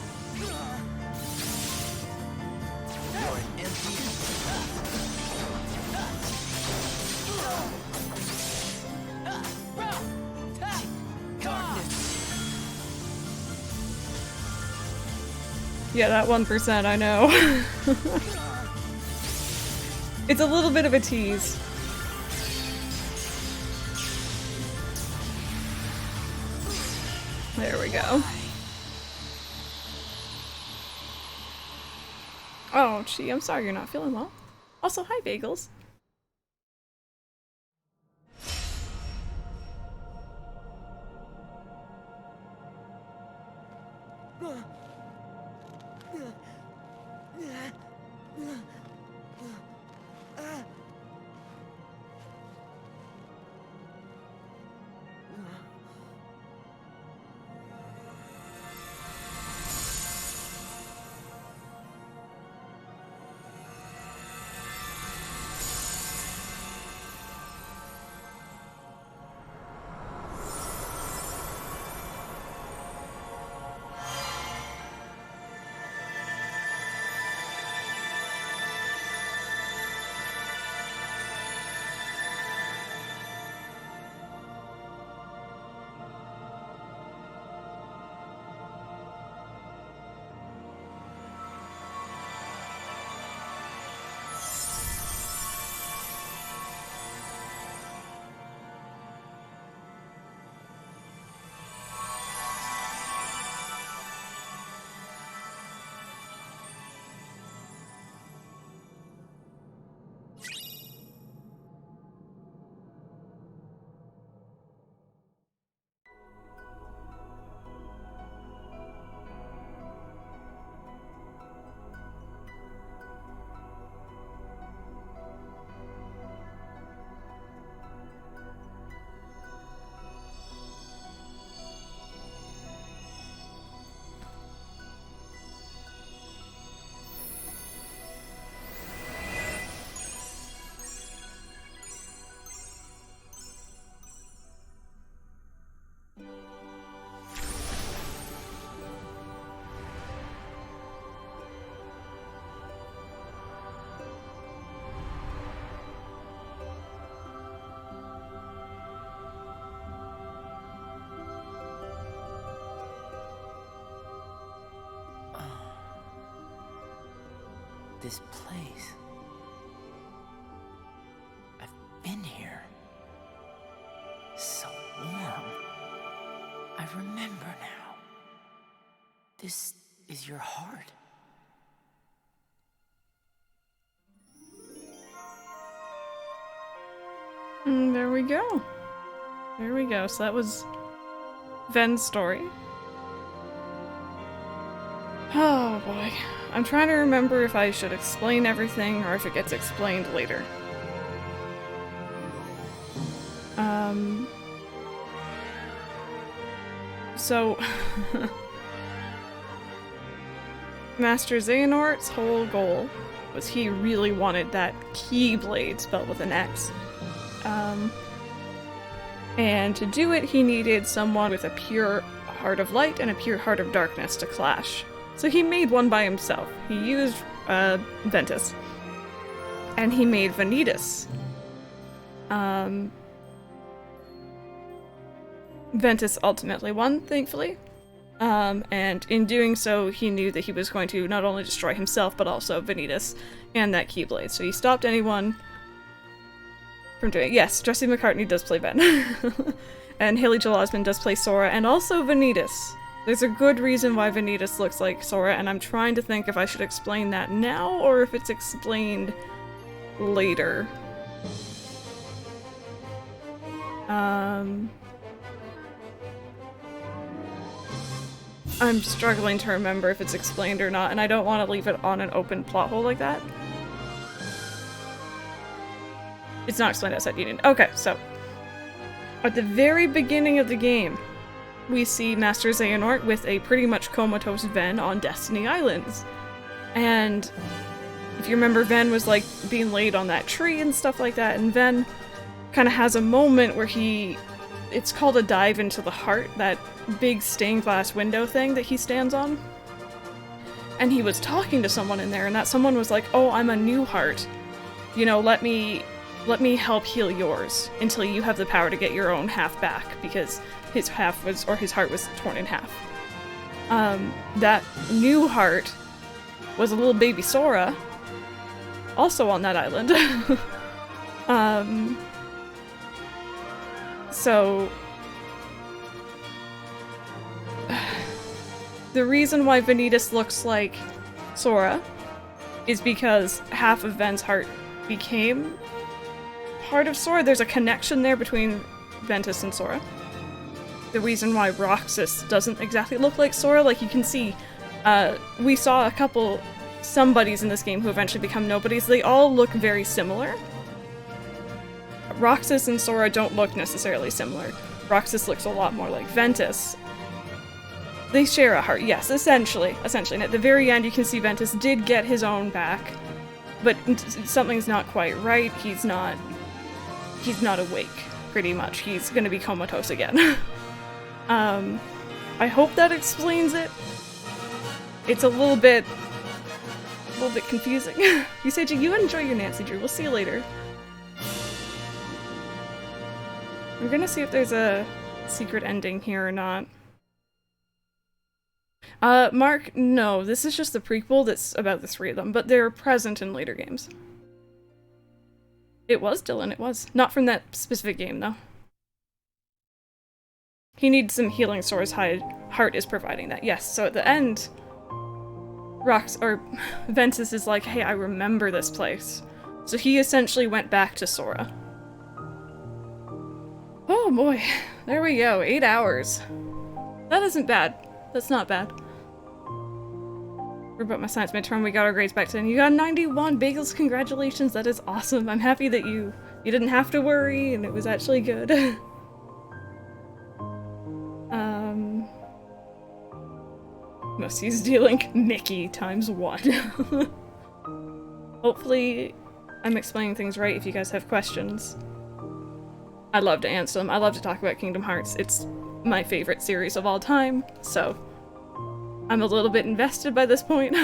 Yeah, that 1%, I know. It's a little bit of a tease. There we go. Oh, gee, I'm sorry you're not feeling well. Also, hi, Bagels. this place. I've been here. So warm. I remember now. This is your heart. There we go. There we go. So that was Ven's story. Oh boy. I'm trying to remember if I should explain everything or if it gets explained later. So Master Xehanort's whole goal was he really wanted that Keyblade spelled with an X. And to do it, he needed someone with a pure heart of light and a pure heart of darkness to clash. So he made one by himself. He used Vanitas. And he made Vanitas. Vanitas ultimately won, thankfully. And in doing so, he knew that he was going to not only destroy himself, but also Vanitas and that Keyblade. So he stopped anyone from doing it. Yes, Jesse McCartney does play Ben. And Haley Joel Osment does play Sora, and also Vanitas. There's a good reason why Vanitas looks like Sora, and I'm trying to think if I should explain that now, or if it's explained later. I'm struggling to remember if it's explained or not, and I don't want to leave it on an open plot hole like that. It's not explained outside Union. Okay, so at the very beginning of the game, we see Master Xehanort with a pretty much comatose Ven on Destiny Islands. And if you remember, Ven was like being laid on that tree and stuff like that, and Ven kind of has a moment where it's called a dive into the heart, that big stained glass window thing that he stands on. And he was talking to someone in there, and that someone was like, "Oh, I'm a new heart. You know, let me help heal yours until you have the power to get your own half back," because his heart was torn in half. That new heart was a little baby Sora, also on that island. So the reason why Vanitas looks like Sora is because half of Ven's heart became part of Sora. There's a connection there between Ventus and Sora. The reason why Roxas doesn't exactly look like Sora, like you can see, we saw a couple somebodies in this game who eventually become nobodies. They all look very similar. Roxas and Sora don't look necessarily similar. Roxas looks a lot more like Ventus. They share a heart, yes, essentially. And at the very end, you can see Ventus did get his own back, but something's not quite right. He's not awake, pretty much. He's gonna be comatose again. I hope that explains it. It's a little bit confusing. Usagi, you enjoy your Nancy Drew. We'll see you later. I'm gonna see if there's a secret ending here or not. Mark, no, this is just the prequel that's about the three of them, but they're present in later games. It was, Dylan, it was. Not from that specific game, though. He needs some healing, Sora's heart is providing that. Yes, so at the end, Ventus is like, "Hey, I remember this place." So he essentially went back to Sora. Oh boy, there we go, 8 hours. That isn't bad. That's not bad. We're about my science midterm, we got our grades back to 10. You got 91, Bagels, congratulations, that is awesome. I'm happy that you didn't have to worry and it was actually good. Musty's dealing Mickey times 1. Hopefully I'm explaining things right if you guys have questions. I love to answer them. I love to talk about Kingdom Hearts. It's my favorite series of all time, so I'm a little bit invested by this point.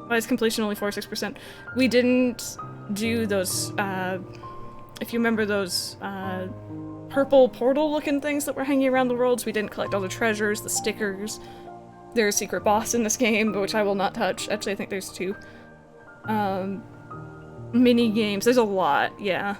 Why is completion only 46%? We didn't do those, if you remember those, purple portal-looking things that were hanging around the worlds. We didn't collect all the treasures, the stickers. There's a secret boss in this game, which I will not touch. Actually, I think there's 2. Mini games. There's a lot, yeah.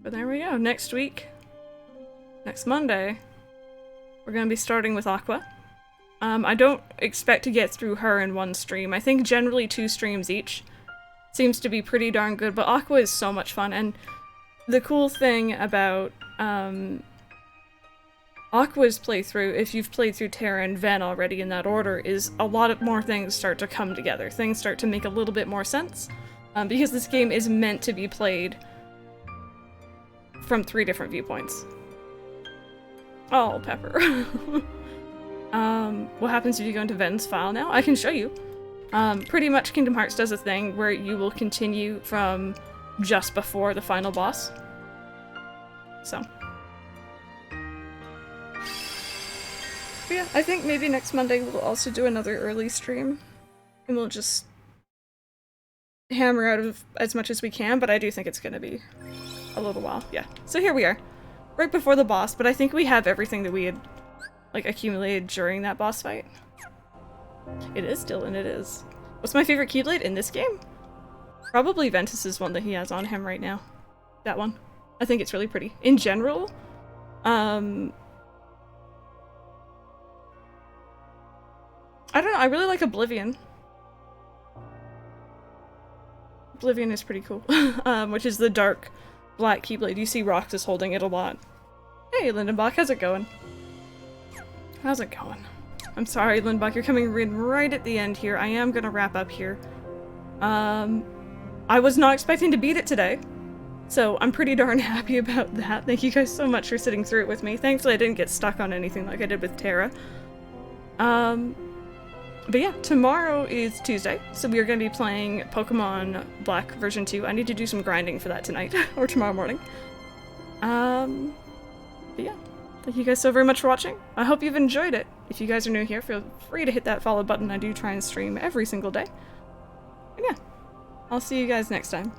But there we go. Next week, next Monday, we're gonna be starting with Aqua. I don't expect to get through her in 1 stream. I think generally 2 streams each seems to be pretty darn good, but Aqua is so much fun, and the cool thing about Aqua's playthrough, if you've played through Terra and Ven already in that order, is a lot of more things start to come together. Things start to make a little bit more sense, because this game is meant to be played from 3 different viewpoints. Oh, Pepper. What happens if you go into Ven's file now? I can show you. Pretty much Kingdom Hearts does a thing where you will continue from just before the final boss. So. But yeah, I think maybe next Monday we'll also do another early stream. And we'll just hammer out of as much as we can, but I do think it's gonna be a little while. Yeah. So here we are. Right before the boss, but I think we have everything that we had like accumulated during that boss fight. It is Dylan, it is. What's my favorite Keyblade in this game? Probably Ventus's one that he has on him right now. That one. I think it's really pretty. In general, I don't know, I really like Oblivion. Oblivion is pretty cool. Which is the dark black Keyblade. You see Roxas holding it a lot. Hey, Lindenbach, how's it going? How's it going? I'm sorry, Lindenbach, you're coming in right at the end here. I am gonna wrap up here. I was not expecting to beat it today, so I'm pretty darn happy about that. Thank you guys so much for sitting through it with me. Thankfully, I didn't get stuck on anything like I did with Terra. But yeah, tomorrow is Tuesday, so we are going to be playing Pokemon Black version 2. I need to do some grinding for that tonight, or tomorrow morning. But yeah, thank you guys so very much for watching. I hope you've enjoyed it. If you guys are new here, feel free to hit that follow button. I do try and stream every single day. And yeah, I'll see you guys next time.